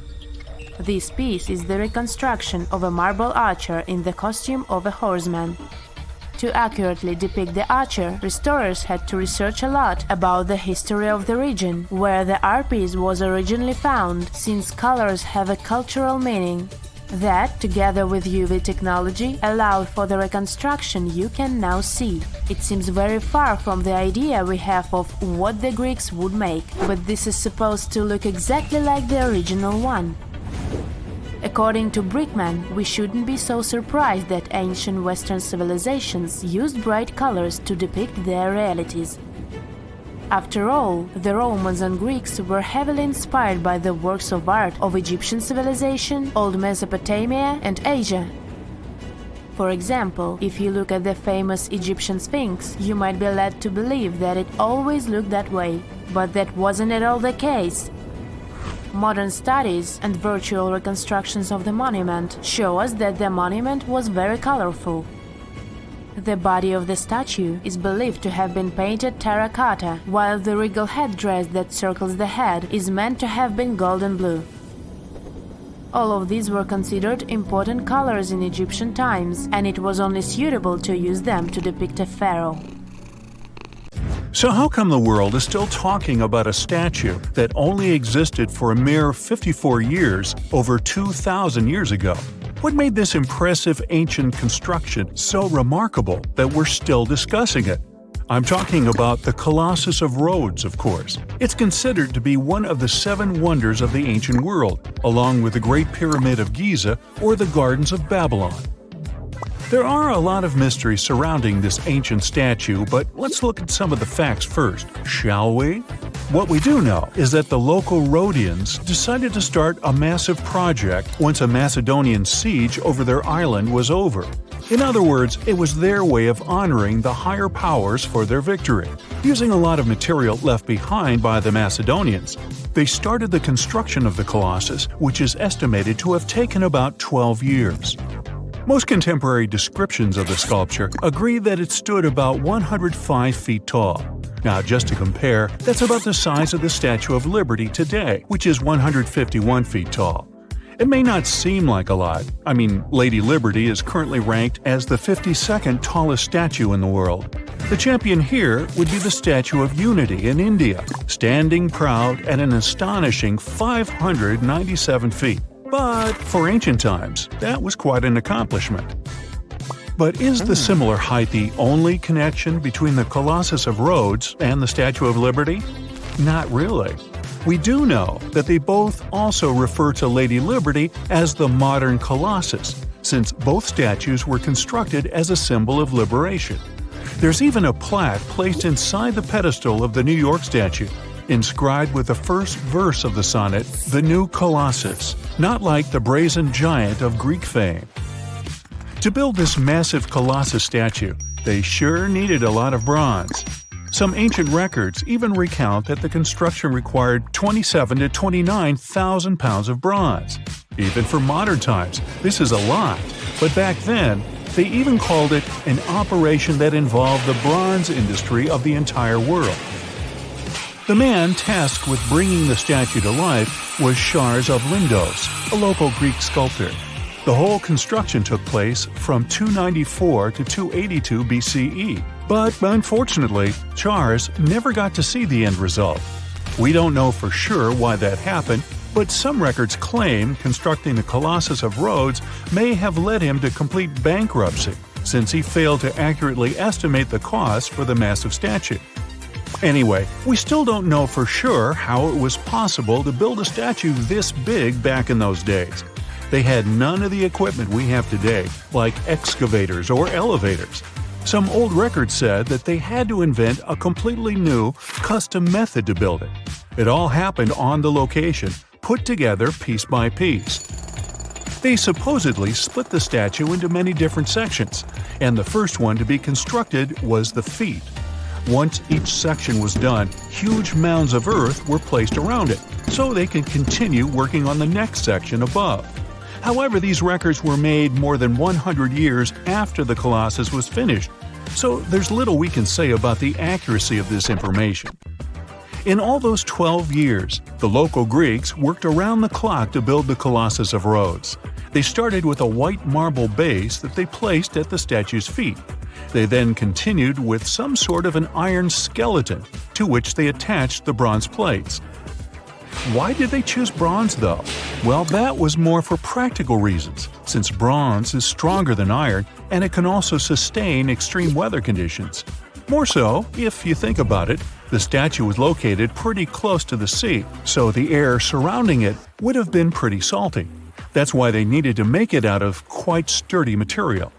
This piece is the reconstruction of a marble archer in the costume of a horseman. To accurately depict the archer, restorers had to research a lot about the history of the region where the art piece was originally found, since colors have a cultural meaning. That, together with UV technology, allowed for the reconstruction you can now see. It seems very far from the idea we have of what the Greeks would make, but this is supposed to look exactly like the original one. According to Brinkmann, we shouldn't be so surprised that ancient Western civilizations used bright colors to depict their realities. After all, the Romans and Greeks were heavily inspired by the works of art of Egyptian civilization, Old Mesopotamia, and Asia. For example, if you look at the famous Egyptian Sphinx, you might be led to believe that it always looked that way, but that wasn't at all the case. Modern studies and virtual reconstructions of the monument show us that the monument was very colorful. The body of the statue is believed to have been painted terracotta, while the regal headdress that circles the head is meant to have been golden blue. All of these were considered important colors in Egyptian times, and it was only suitable to use them to depict a pharaoh. So how come the world is still talking about a statue that only existed for a mere 54 years over 2,000 years ago? What made this impressive ancient construction so remarkable that we're still discussing it? I'm talking about the Colossus of Rhodes, of course. It's considered to be one of the 7 wonders of the ancient world, along with the Great Pyramid of Giza or the Gardens of Babylon. There are a lot of mysteries surrounding this ancient statue, but let's look at some of the facts first, shall we? What we do know is that the local Rhodians decided to start a massive project once a Macedonian siege over their island was over. In other words, it was their way of honoring the higher powers for their victory. Using a lot of material left behind by the Macedonians, they started the construction of the Colossus, which is estimated to have taken about 12 years. Most contemporary descriptions of the sculpture agree that it stood about 105 feet tall. Now, just to compare, that's about the size of the Statue of Liberty today, which is 151 feet tall. It may not seem like a lot. I mean, Lady Liberty is currently ranked as the 52nd tallest statue in the world. The champion here would be the Statue of Unity in India, standing proud at an astonishing 597 feet. But for ancient times, that was quite an accomplishment. But is the similar height the only connection between the Colossus of Rhodes and the Statue of Liberty? Not really. We do know that they both also refer to Lady Liberty as the modern Colossus, since both statues were constructed as a symbol of liberation. There's even a plaque placed inside the pedestal of the New York statue, inscribed with the first verse of the sonnet, "The New Colossus," not like the brazen giant of Greek fame. To build this massive Colossus statue, they sure needed a lot of bronze. Some ancient records even recount that the construction required 27,000 to 29,000 pounds of bronze. Even for modern times, this is a lot, but back then, they even called it an operation that involved the bronze industry of the entire world. The man tasked with bringing the statue to life was Charles of Lindos, a local Greek sculptor. The whole construction took place from 294 to 282 BCE. But unfortunately, Charles never got to see the end result. We don't know for sure why that happened, but some records claim constructing the Colossus of Rhodes may have led him to complete bankruptcy, since he failed to accurately estimate the cost for the massive statue. Anyway, we still don't know for sure how it was possible to build a statue this big back in those days. They had none of the equipment we have today, like excavators or elevators. Some old records said that they had to invent a completely new, custom method to build it. It all happened on the location, put together piece by piece. They supposedly split the statue into many different sections, and the first one to be constructed was the feet. Once each section was done, huge mounds of earth were placed around it, so they could continue working on the next section above. However, these records were made more than 100 years after the Colossus was finished, so there's little we can say about the accuracy of this information. In all those 12 years, the local Greeks worked around the clock to build the Colossus of Rhodes. They started with a white marble base that they placed at the statue's feet. They then continued with some sort of an iron skeleton, to which they attached the bronze plates. Why did they choose bronze, though? Well, that was more for practical reasons, since bronze is stronger than iron and it can also sustain extreme weather conditions. More so, if you think about it, the statue was located pretty close to the sea, so the air surrounding it would have been pretty salty. That's why they needed to make it out of quite sturdy material.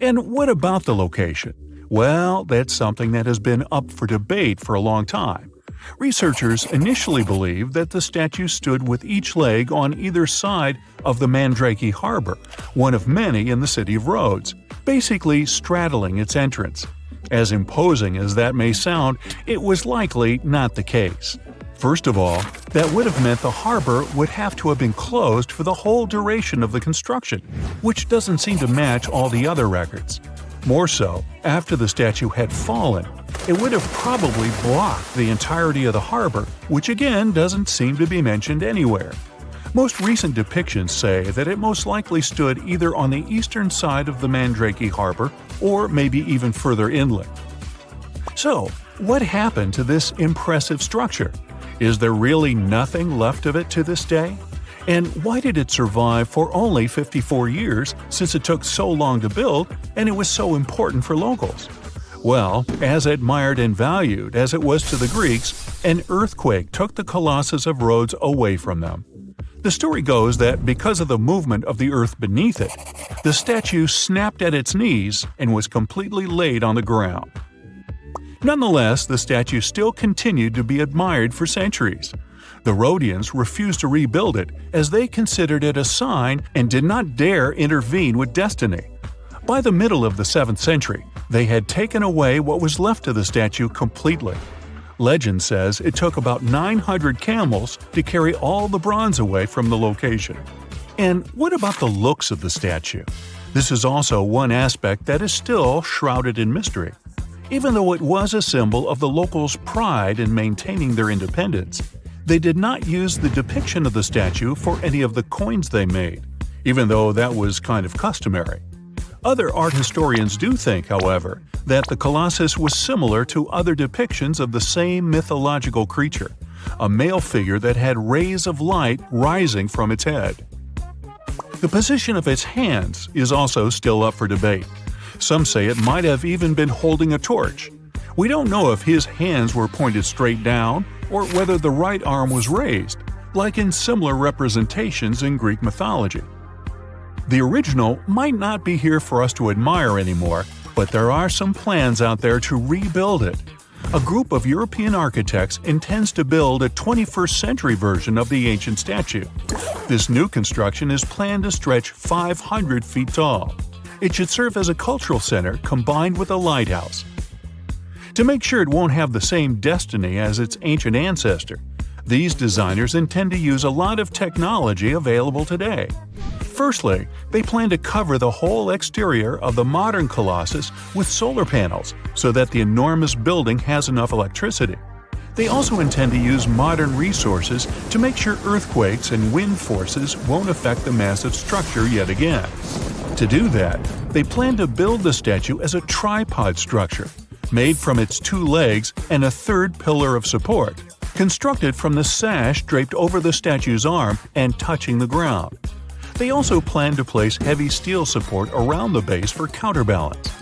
And what about the location? Well, that's something that has been up for debate for a long time. Researchers initially believed that the statue stood with each leg on either side of the Mandrake Harbor, one of many in the city of Rhodes, basically straddling its entrance. As imposing as that may sound, it was likely not the case. First of all, that would have meant the harbor would have to have been closed for the whole duration of the construction, which doesn't seem to match all the other records. More so, after the statue had fallen, it would have probably blocked the entirety of the harbor, which again doesn't seem to be mentioned anywhere. Most recent depictions say that it most likely stood either on the eastern side of the Mandrake Harbor or maybe even further inland. So, what happened to this impressive structure? Is there really nothing left of it to this day? And why did it survive for only 54 years, since it took so long to build and it was so important for locals? Well, as admired and valued as it was to the Greeks, an earthquake took the Colossus of Rhodes away from them. The story goes that because of the movement of the earth beneath it, the statue snapped at its knees and was completely laid on the ground. Nonetheless, the statue still continued to be admired for centuries. The Rhodians refused to rebuild it as they considered it a sign and did not dare intervene with destiny. By the middle of the 7th century, they had taken away what was left of the statue completely. Legend says it took about 900 camels to carry all the bronze away from the location. And what about the looks of the statue? This is also one aspect that is still shrouded in mystery. Even though it was a symbol of the locals' pride in maintaining their independence, they did not use the depiction of the statue for any of the coins they made, even though that was kind of customary. Other art historians do think, however, that the Colossus was similar to other depictions of the same mythological creature, a male figure that had rays of light rising from its head. The position of its hands is also still up for debate. Some say it might have even been holding a torch. We don't know if his hands were pointed straight down or whether the right arm was raised, like in similar representations in Greek mythology. The original might not be here for us to admire anymore, but there are some plans out there to rebuild it. A group of European architects intends to build a 21st century version of the ancient statue. This new construction is planned to stretch 500 feet tall. It should serve as a cultural center combined with a lighthouse. To make sure it won't have the same destiny as its ancient ancestor, these designers intend to use a lot of technology available today. Firstly, they plan to cover the whole exterior of the modern Colossus with solar panels so that the enormous building has enough electricity. They also intend to use modern resources to make sure earthquakes and wind forces won't affect the massive structure yet again. To do that, they plan to build the statue as a tripod structure, made from its two legs and a third pillar of support, constructed from the sash draped over the statue's arm and touching the ground. They also plan to place heavy steel support around the base for counterbalance.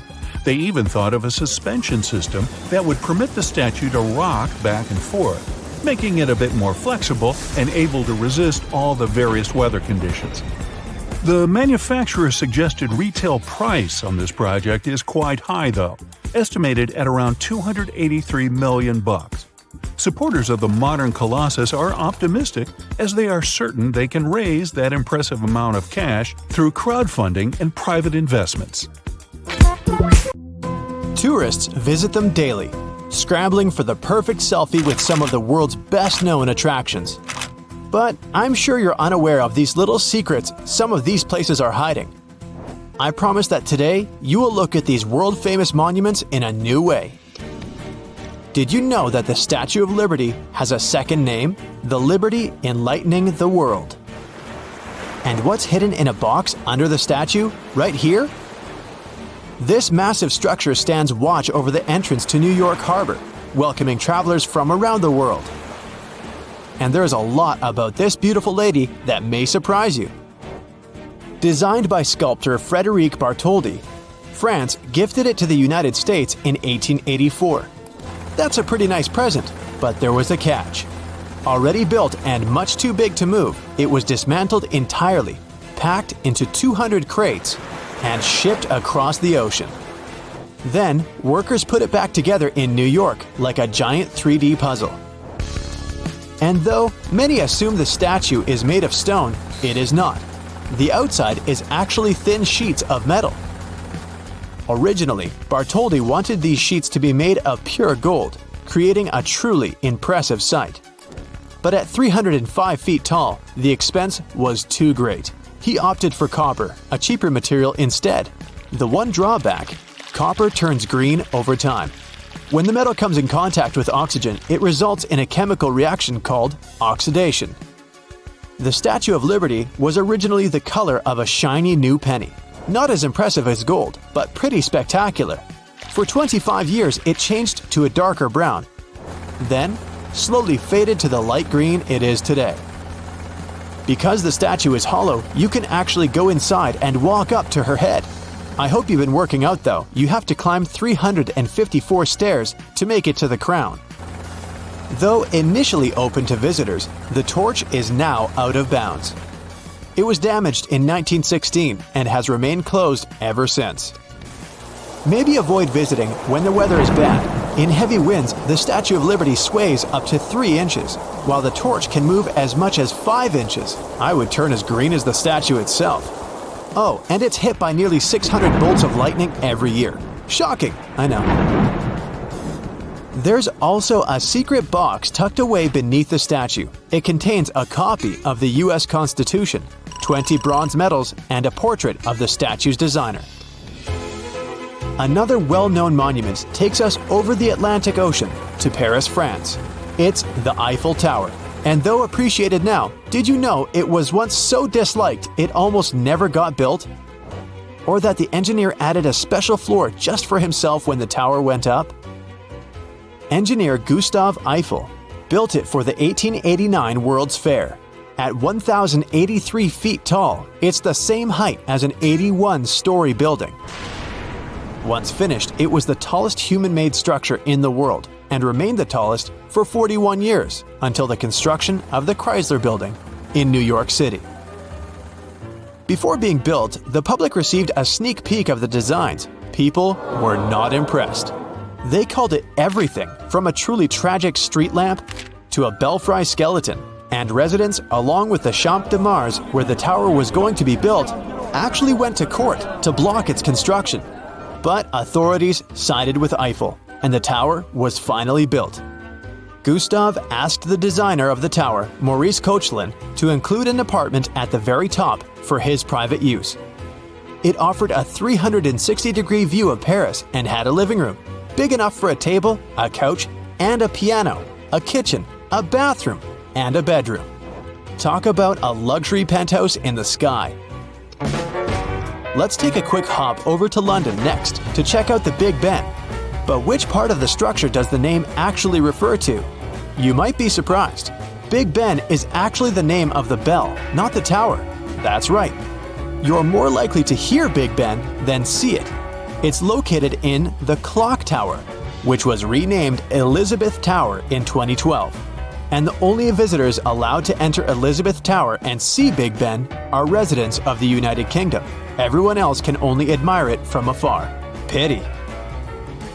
They even thought of a suspension system that would permit the statue to rock back and forth, making it a bit more flexible and able to resist all the various weather conditions. The manufacturer's suggested retail price on this project is quite high though, estimated at around $283 million. Supporters of the modern Colossus are optimistic as they are certain they can raise that impressive amount of cash through crowdfunding and private investments. Tourists visit them daily, scrambling for the perfect selfie with some of the world's best-known attractions. But I'm sure you're unaware of these little secrets some of these places are hiding. I promise that today you will look at these world-famous monuments in a new way. Did you know that the Statue of Liberty has a second name? The Liberty Enlightening the World. And what's hidden in a box under the statue, right here? This massive structure stands watch over the entrance to New York Harbor, welcoming travelers from around the world. And there's a lot about this beautiful lady that may surprise you. Designed by sculptor Frédéric Bartholdi, France gifted it to the United States in 1884. That's a pretty nice present, but there was a catch. Already built and much too big to move, it was dismantled entirely, packed into 200 crates, and shipped across the ocean. Then, workers put it back together in New York like a giant 3D puzzle. And though many assume the statue is made of stone, it is not. The outside is actually thin sheets of metal. Originally, Bartholdi wanted these sheets to be made of pure gold, creating a truly impressive sight. But at 305 feet tall, the expense was too great. He opted for copper, a cheaper material instead. The one drawback: copper turns green over time. When the metal comes in contact with oxygen, it results in a chemical reaction called oxidation. The Statue of Liberty was originally the color of a shiny new penny. Not as impressive as gold, but pretty spectacular. For 25 years, it changed to a darker brown, then slowly faded to the light green it is today. Because the statue is hollow, you can actually go inside and walk up to her head. I hope you've been working out though. You have to climb 354 stairs to make it to the crown. Though initially open to visitors, the torch is now out of bounds. It was damaged in 1916 and has remained closed ever since. Maybe avoid visiting when the weather is bad. In heavy winds, the Statue of Liberty sways up to 3 inches, while the torch can move as much as 5 inches. I would turn as green as the statue itself. Oh, and it's hit by nearly 600 bolts of lightning every year. Shocking, I know. There's also a secret box tucked away beneath the statue. It contains a copy of the US Constitution. 20 bronze medals, and a portrait of the statue's designer. Another well-known monument takes us over the Atlantic Ocean to Paris, France. It's the Eiffel Tower. And though appreciated now, did you know it was once so disliked it almost never got built? Or that the engineer added a special floor just for himself when the tower went up? Engineer Gustave Eiffel built it for the 1889 World's Fair. At 1,083 feet tall, it's the same height as an 81-story building. Once finished, it was the tallest human-made structure in the world and remained the tallest for 41 years until the construction of the Chrysler Building in New York City. Before being built, the public received a sneak peek of the designs. People were not impressed. They called it everything from a truly tragic street lamp to a belfry skeleton, and residents, along with the Champ de Mars where the tower was going to be built, actually went to court to block its construction. But authorities sided with Eiffel, and the tower was finally built. Gustave asked the designer of the tower, Maurice Koechlin, to include an apartment at the very top for his private use. It offered a 360-degree view of Paris and had a living room, big enough for a table, a couch, and a piano, a kitchen, a bathroom, and a bedroom. Talk about a luxury penthouse in the sky. Let's take a quick hop over to London next to check out the Big Ben. But which part of the structure does the name actually refer to? You might be surprised. Big Ben is actually the name of the bell, not the tower. That's right. You're more likely to hear Big Ben than see it. It's located in the Clock Tower, which was renamed Elizabeth Tower in 2012. And the only visitors allowed to enter Elizabeth Tower and see Big Ben are residents of the United Kingdom. Everyone else can only admire it from afar. Pity.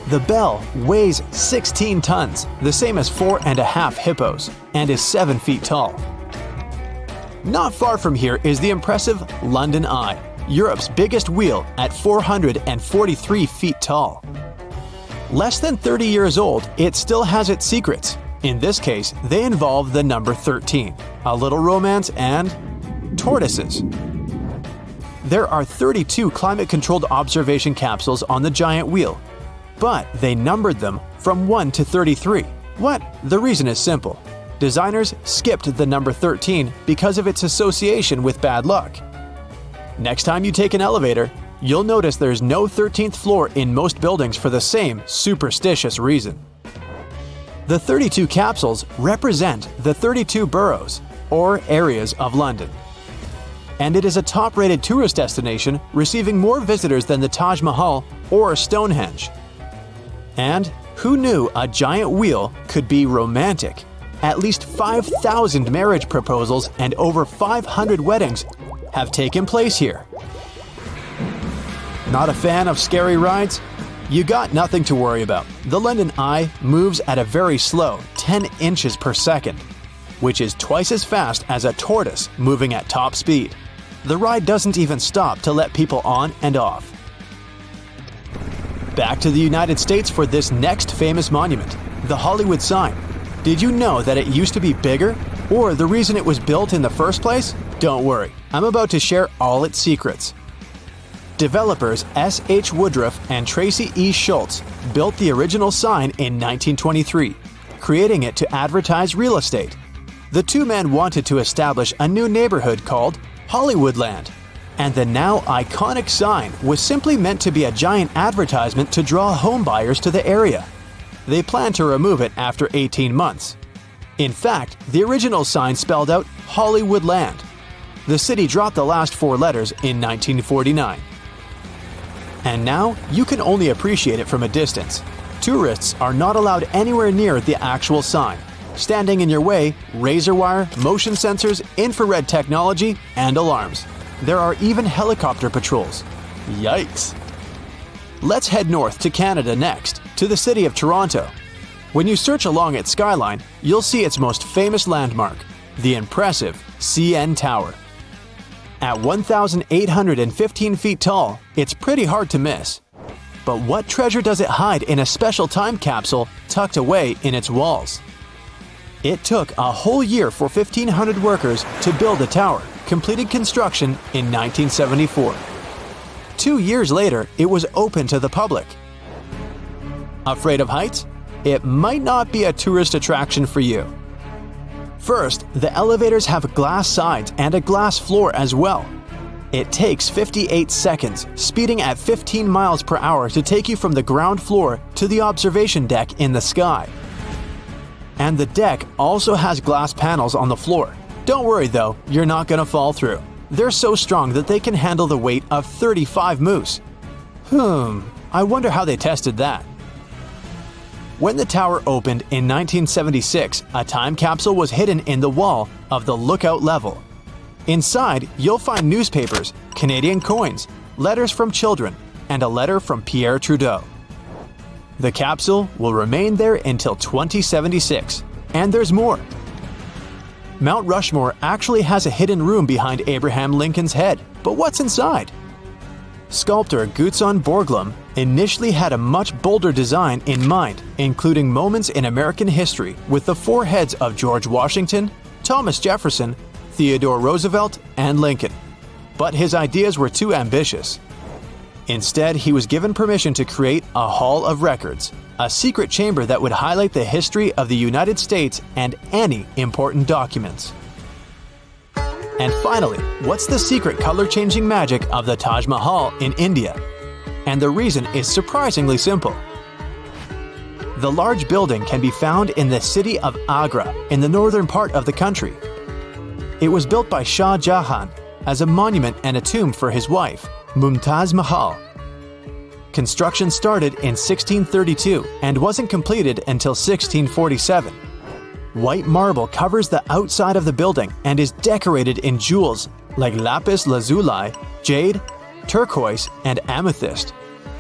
The bell weighs 16 tons, the same as 4.5 hippos, and is 7 feet tall. Not far from here is the impressive London Eye, Europe's biggest wheel at 443 feet tall. Less than 30 years old, it still has its secrets. In this case, they involve the number 13, a little romance, and tortoises. There are 32 climate-controlled observation capsules on the giant wheel, but they numbered them from 1 to 33. What? The reason is simple. Designers skipped the number 13 because of its association with bad luck. Next time you take an elevator, you'll notice there's no 13th floor in most buildings for the same superstitious reason. The 32 capsules represent the 32 boroughs, or areas of London. And it is a top-rated tourist destination, receiving more visitors than the Taj Mahal or Stonehenge. And who knew a giant wheel could be romantic? At least 5,000 marriage proposals and over 500 weddings have taken place here. Not a fan of scary rides? You got nothing to worry about. The London Eye moves at a very slow 10 inches per second, which is twice as fast as a tortoise moving at top speed. The ride doesn't even stop to let people on and off. Back to the United States for this next famous monument, the Hollywood sign. Did you know that it used to be bigger? Or the reason it was built in the first place? Don't worry, I'm about to share all its secrets. Developers S. H. Woodruff and Tracy E. Schultz built the original sign in 1923, creating it to advertise real estate. The two men wanted to establish a new neighborhood called Hollywoodland, and the now iconic sign was simply meant to be a giant advertisement to draw home buyers to the area. They planned to remove it after 18 months. In fact, the original sign spelled out Hollywoodland. The city dropped the last 4 letters in 1949. And now, you can only appreciate it from a distance. Tourists are not allowed anywhere near the actual sign. Standing in your way, razor wire, motion sensors, infrared technology, and alarms. There are even helicopter patrols. Yikes! Let's head north to Canada next, to the city of Toronto. When you search along its skyline, you'll see its most famous landmark, the impressive CN Tower. At 1,815 feet tall, it's pretty hard to miss. But what treasure does it hide in a special time capsule tucked away in its walls? It took a whole year for 1,500 workers to build the tower, completed construction in 1974. 2 years later, it was open to the public. Afraid of heights? It might not be a tourist attraction for you. First, the elevators have glass sides and a glass floor as well. It takes 58 seconds, speeding at 15 miles per hour to take you from the ground floor to the observation deck in the sky. And the deck also has glass panels on the floor. Don't worry though, you're not gonna fall through. They're so strong that they can handle the weight of 35 moose. I wonder how they tested that. When the tower opened in 1976, a time capsule was hidden in the wall of the lookout level. Inside, you'll find newspapers, Canadian coins, letters from children, and a letter from Pierre Trudeau. The capsule will remain there until 2076, and there's more. Mount Rushmore actually has a hidden room behind Abraham Lincoln's head, but what's inside? Sculptor Gutzon Borglum initially had a much bolder design in mind, including moments in American history with the foreheads of George Washington, Thomas Jefferson, Theodore Roosevelt, and Lincoln. But his ideas were too ambitious. Instead, he was given permission to create a Hall of Records, a secret chamber that would highlight the history of the United States and any important documents. And finally, what's the secret color-changing magic of the Taj Mahal in India? And the reason is surprisingly simple. The large building can be found in the city of Agra in the northern part of the country. It was built by Shah Jahan as a monument and a tomb for his wife, Mumtaz Mahal. Construction started in 1632 and wasn't completed until 1647. White marble covers the outside of the building and is decorated in jewels like lapis lazuli, jade, turquoise, and amethyst.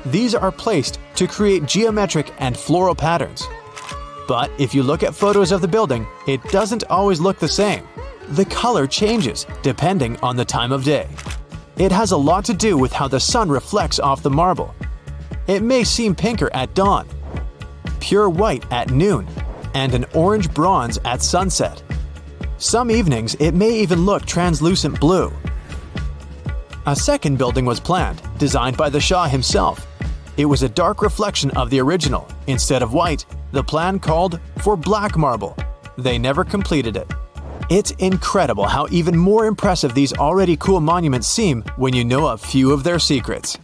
These are placed to create geometric and floral patterns. But if you look at photos of the building, it doesn't always look the same. The color changes depending on the time of day. It has a lot to do with how the sun reflects off the marble. It may seem pinker at dawn, pure white at noon, and an orange bronze at sunset. Some evenings it may even look translucent blue. A second building was planned, designed by the Shah himself. It was a dark reflection of the original. Instead of white, the plan called for black marble. They never completed it. It's incredible how even more impressive these already cool monuments seem when you know a few of their secrets.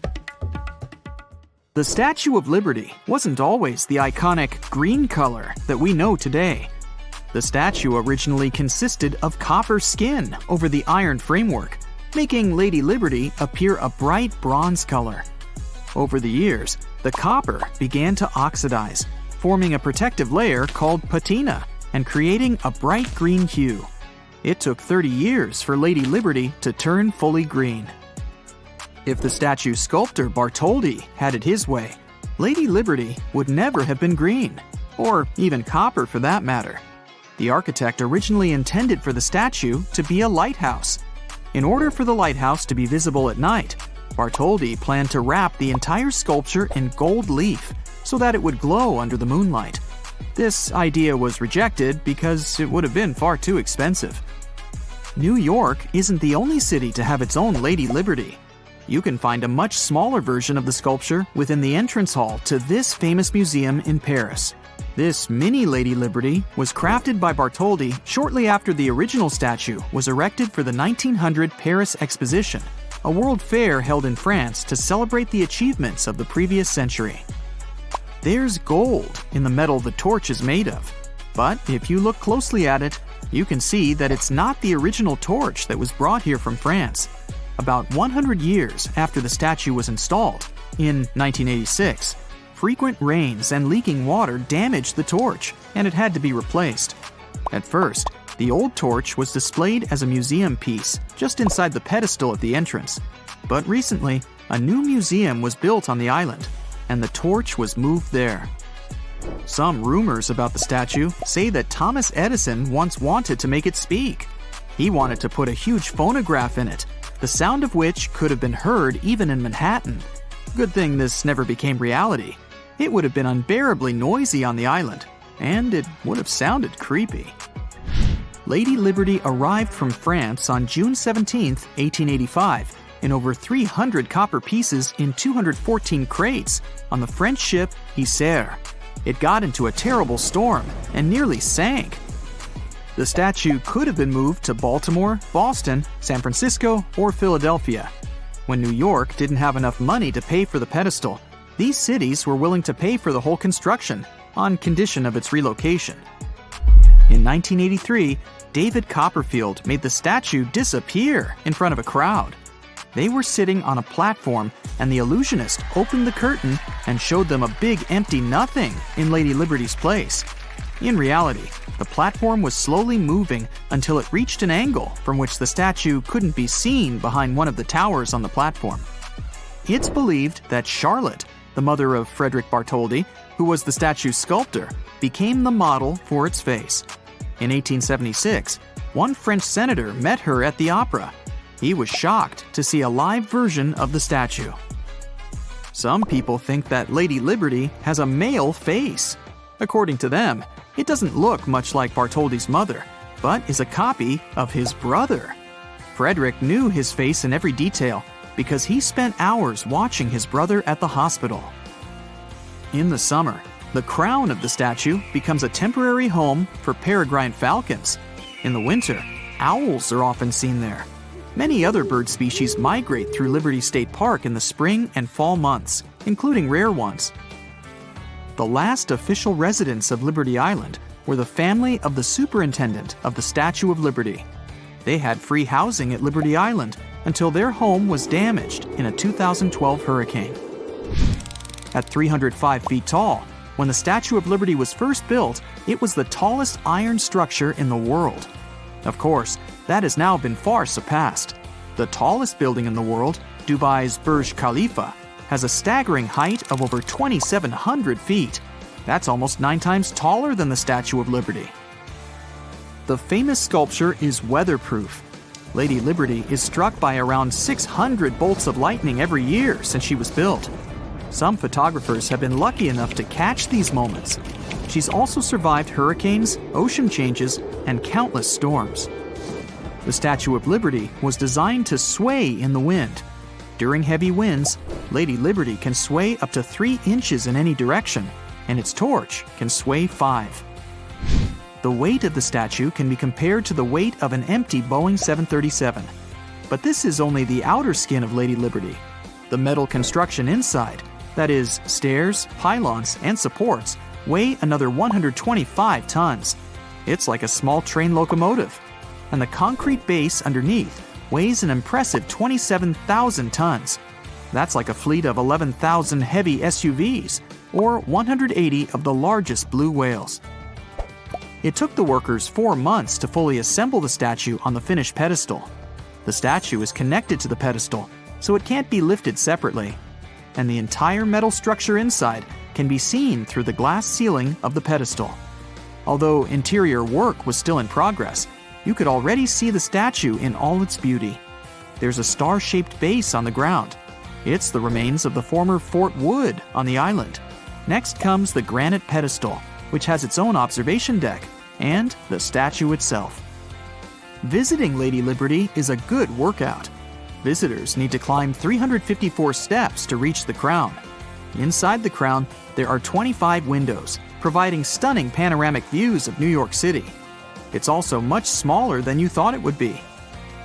The Statue of Liberty wasn't always the iconic green color that we know today. The statue originally consisted of copper skin over the iron framework, making Lady Liberty appear a bright bronze color. Over the years, the copper began to oxidize, forming a protective layer called patina and creating a bright green hue. It took 30 years for Lady Liberty to turn fully green. If the statue's sculptor Bartholdi had it his way, Lady Liberty would never have been green, or even copper for that matter. The architect originally intended for the statue to be a lighthouse. In order for the lighthouse to be visible at night, Bartholdi planned to wrap the entire sculpture in gold leaf so that it would glow under the moonlight. This idea was rejected because it would have been far too expensive. New York isn't the only city to have its own Lady Liberty. You can find a much smaller version of the sculpture within the entrance hall to this famous museum in Paris. This mini Lady Liberty was crafted by Bartholdi shortly after the original statue was erected for the 1900 Paris Exposition, a world fair held in France to celebrate the achievements of the previous century. There's gold in the metal the torch is made of, but if you look closely at it, you can see that it's not the original torch that was brought here from France. About 100 years after the statue was installed, in 1986, frequent rains and leaking water damaged the torch, and it had to be replaced. At first, the old torch was displayed as a museum piece just inside the pedestal at the entrance. But recently, a new museum was built on the island, and the torch was moved there. Some rumors about the statue say that Thomas Edison once wanted to make it speak. He wanted to put a huge phonograph in it, the sound of which could have been heard even in Manhattan. Good thing this never became reality. It would have been unbearably noisy on the island, and it would have sounded creepy. Lady Liberty arrived from France on June 17, 1885, in over 300 copper pieces in 214 crates on the French ship Seafaring. It got into a terrible storm and nearly sank. The statue could have been moved to Baltimore, Boston, San Francisco, or Philadelphia. When New York didn't have enough money to pay for the pedestal, these cities were willing to pay for the whole construction on condition of its relocation. In 1983, David Copperfield made the statue disappear in front of a crowd. They were sitting on a platform, and the illusionist opened the curtain and showed them a big empty nothing in Lady Liberty's place. In reality, the platform was slowly moving until it reached an angle from which the statue couldn't be seen behind one of the towers on the platform. It's believed that Charlotte, the mother of Frederick Bartholdi, who was the statue's sculptor, became the model for its face. In 1876, one French senator met her at the opera. He was shocked to see a live version of the statue. Some people think that Lady Liberty has a male face. According to them, it doesn't look much like Bartholdi's mother, but is a copy of his brother. Frederick knew his face in every detail because he spent hours watching his brother at the hospital. In the summer, the crown of the statue becomes a temporary home for peregrine falcons. In the winter, owls are often seen there. Many other bird species migrate through Liberty State Park in the spring and fall months, including rare ones. The last official residents of Liberty Island were the family of the superintendent of the Statue of Liberty. They had free housing at Liberty Island until their home was damaged in a 2012 hurricane. At 305 feet tall, when the Statue of Liberty was first built, it was the tallest iron structure in the world. Of course, that has now been far surpassed. The tallest building in the world, Dubai's Burj Khalifa, has a staggering height of over 2,700 feet. That's almost 9 times taller than the Statue of Liberty. The famous sculpture is weatherproof. Lady Liberty is struck by around 600 bolts of lightning every year since she was built. Some photographers have been lucky enough to catch these moments. She's also survived hurricanes, ocean changes, and countless storms. The Statue of Liberty was designed to sway in the wind. During heavy winds, Lady Liberty can sway up to 3 inches in any direction, and its torch can sway 5. The weight of the statue can be compared to the weight of an empty Boeing 737. But this is only the outer skin of Lady Liberty. The metal construction inside, that is, stairs, pylons, and supports, weigh another 125 tons. It's like a small train locomotive. And the concrete base underneath weighs an impressive 27,000 tons. That's like a fleet of 11,000 heavy SUVs, or 180 of the largest blue whales. It took the workers 4 months to fully assemble the statue on the finished pedestal. The statue is connected to the pedestal, so it can't be lifted separately. And the entire metal structure inside can be seen through the glass ceiling of the pedestal. Although interior work was still in progress, you could already see the statue in all its beauty. There's a star-shaped base on the ground. It's the remains of the former Fort Wood on the island. Next comes the granite pedestal, which has its own observation deck, and the statue itself. Visiting Lady Liberty is a good workout. Visitors need to climb 354 steps to reach the crown. Inside the crown, there are 25 windows, providing stunning panoramic views of New York City. It's also much smaller than you thought it would be.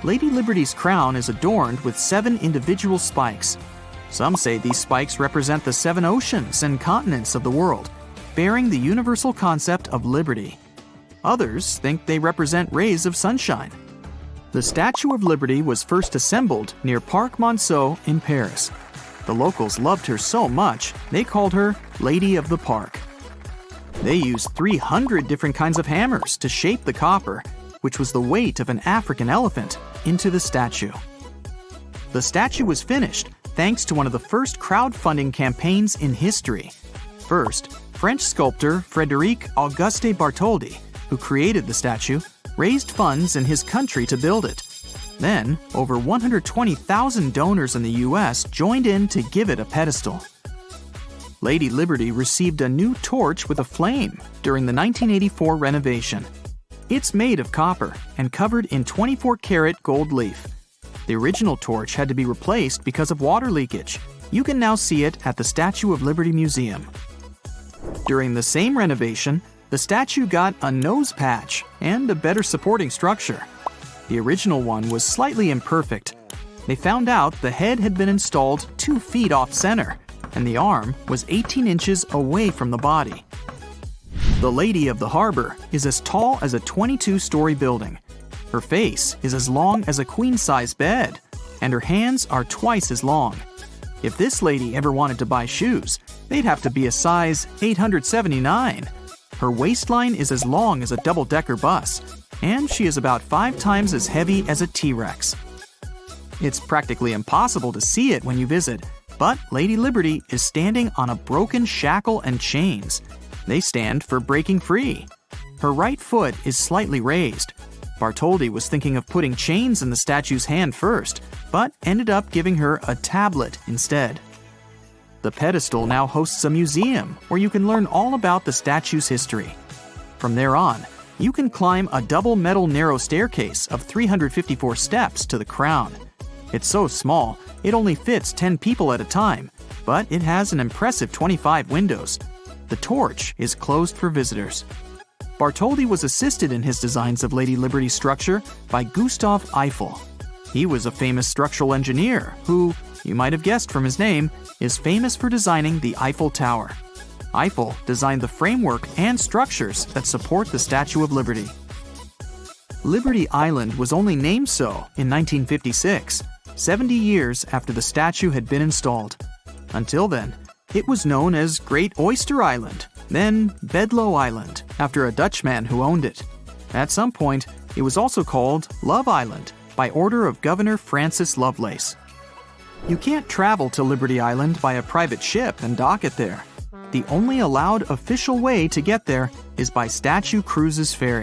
Lady Liberty's crown is adorned with 7 individual spikes. Some say these spikes represent the 7 oceans and continents of the world, bearing the universal concept of liberty. Others think they represent rays of sunshine. The Statue of Liberty was first assembled near Parc Monceau in Paris. The locals loved her so much, they called her Lady of the Park. They used 300 different kinds of hammers to shape the copper, which was the weight of an African elephant, into the statue. The statue was finished thanks to one of the first crowdfunding campaigns in history. First, French sculptor Frédéric Auguste Bartholdi, who created the statue, raised funds in his country to build it. Then, over 120,000 donors in the US joined in to give it a pedestal. Lady Liberty received a new torch with a flame during the 1984 renovation. It's made of copper and covered in 24-karat gold leaf. The original torch had to be replaced because of water leakage. You can now see it at the Statue of Liberty Museum. During the same renovation, the statue got a nose patch and a better supporting structure. The original one was slightly imperfect. They found out the head had been installed 2 feet off center, and the arm was 18 inches away from the body. The Lady of the Harbor is as tall as a 22-story building. Her face is as long as a queen-size bed, and her hands are twice as long. If this lady ever wanted to buy shoes, they'd have to be a size 879. Her waistline is as long as a double-decker bus, and she is about 5 times as heavy as a T-Rex. It's practically impossible to see it when you visit, but Lady Liberty is standing on a broken shackle and chains. They stand for breaking free. Her right foot is slightly raised. Bartholdi was thinking of putting chains in the statue's hand first, but ended up giving her a tablet instead. The pedestal now hosts a museum where you can learn all about the statue's history. From there on, you can climb a double metal narrow staircase of 354 steps to the crown. It's so small, it only fits 10 people at a time, but it has an impressive 25 windows. The torch is closed for visitors. Bartholdi was assisted in his designs of Lady Liberty's structure by Gustav Eiffel. He was a famous structural engineer who, you might have guessed from his name, is famous for designing the Eiffel Tower. Eiffel designed the framework and structures that support the Statue of Liberty. Liberty Island was only named so in 1956, 70 years after the statue had been installed. Until then, it was known as Great Oyster Island, then Bedloe Island, after a Dutchman who owned it. At some point, it was also called Love Island by order of Governor Francis Lovelace. You can't travel to Liberty Island by a private ship and dock it there. The only allowed official way to get there is by Statue Cruises Ferry.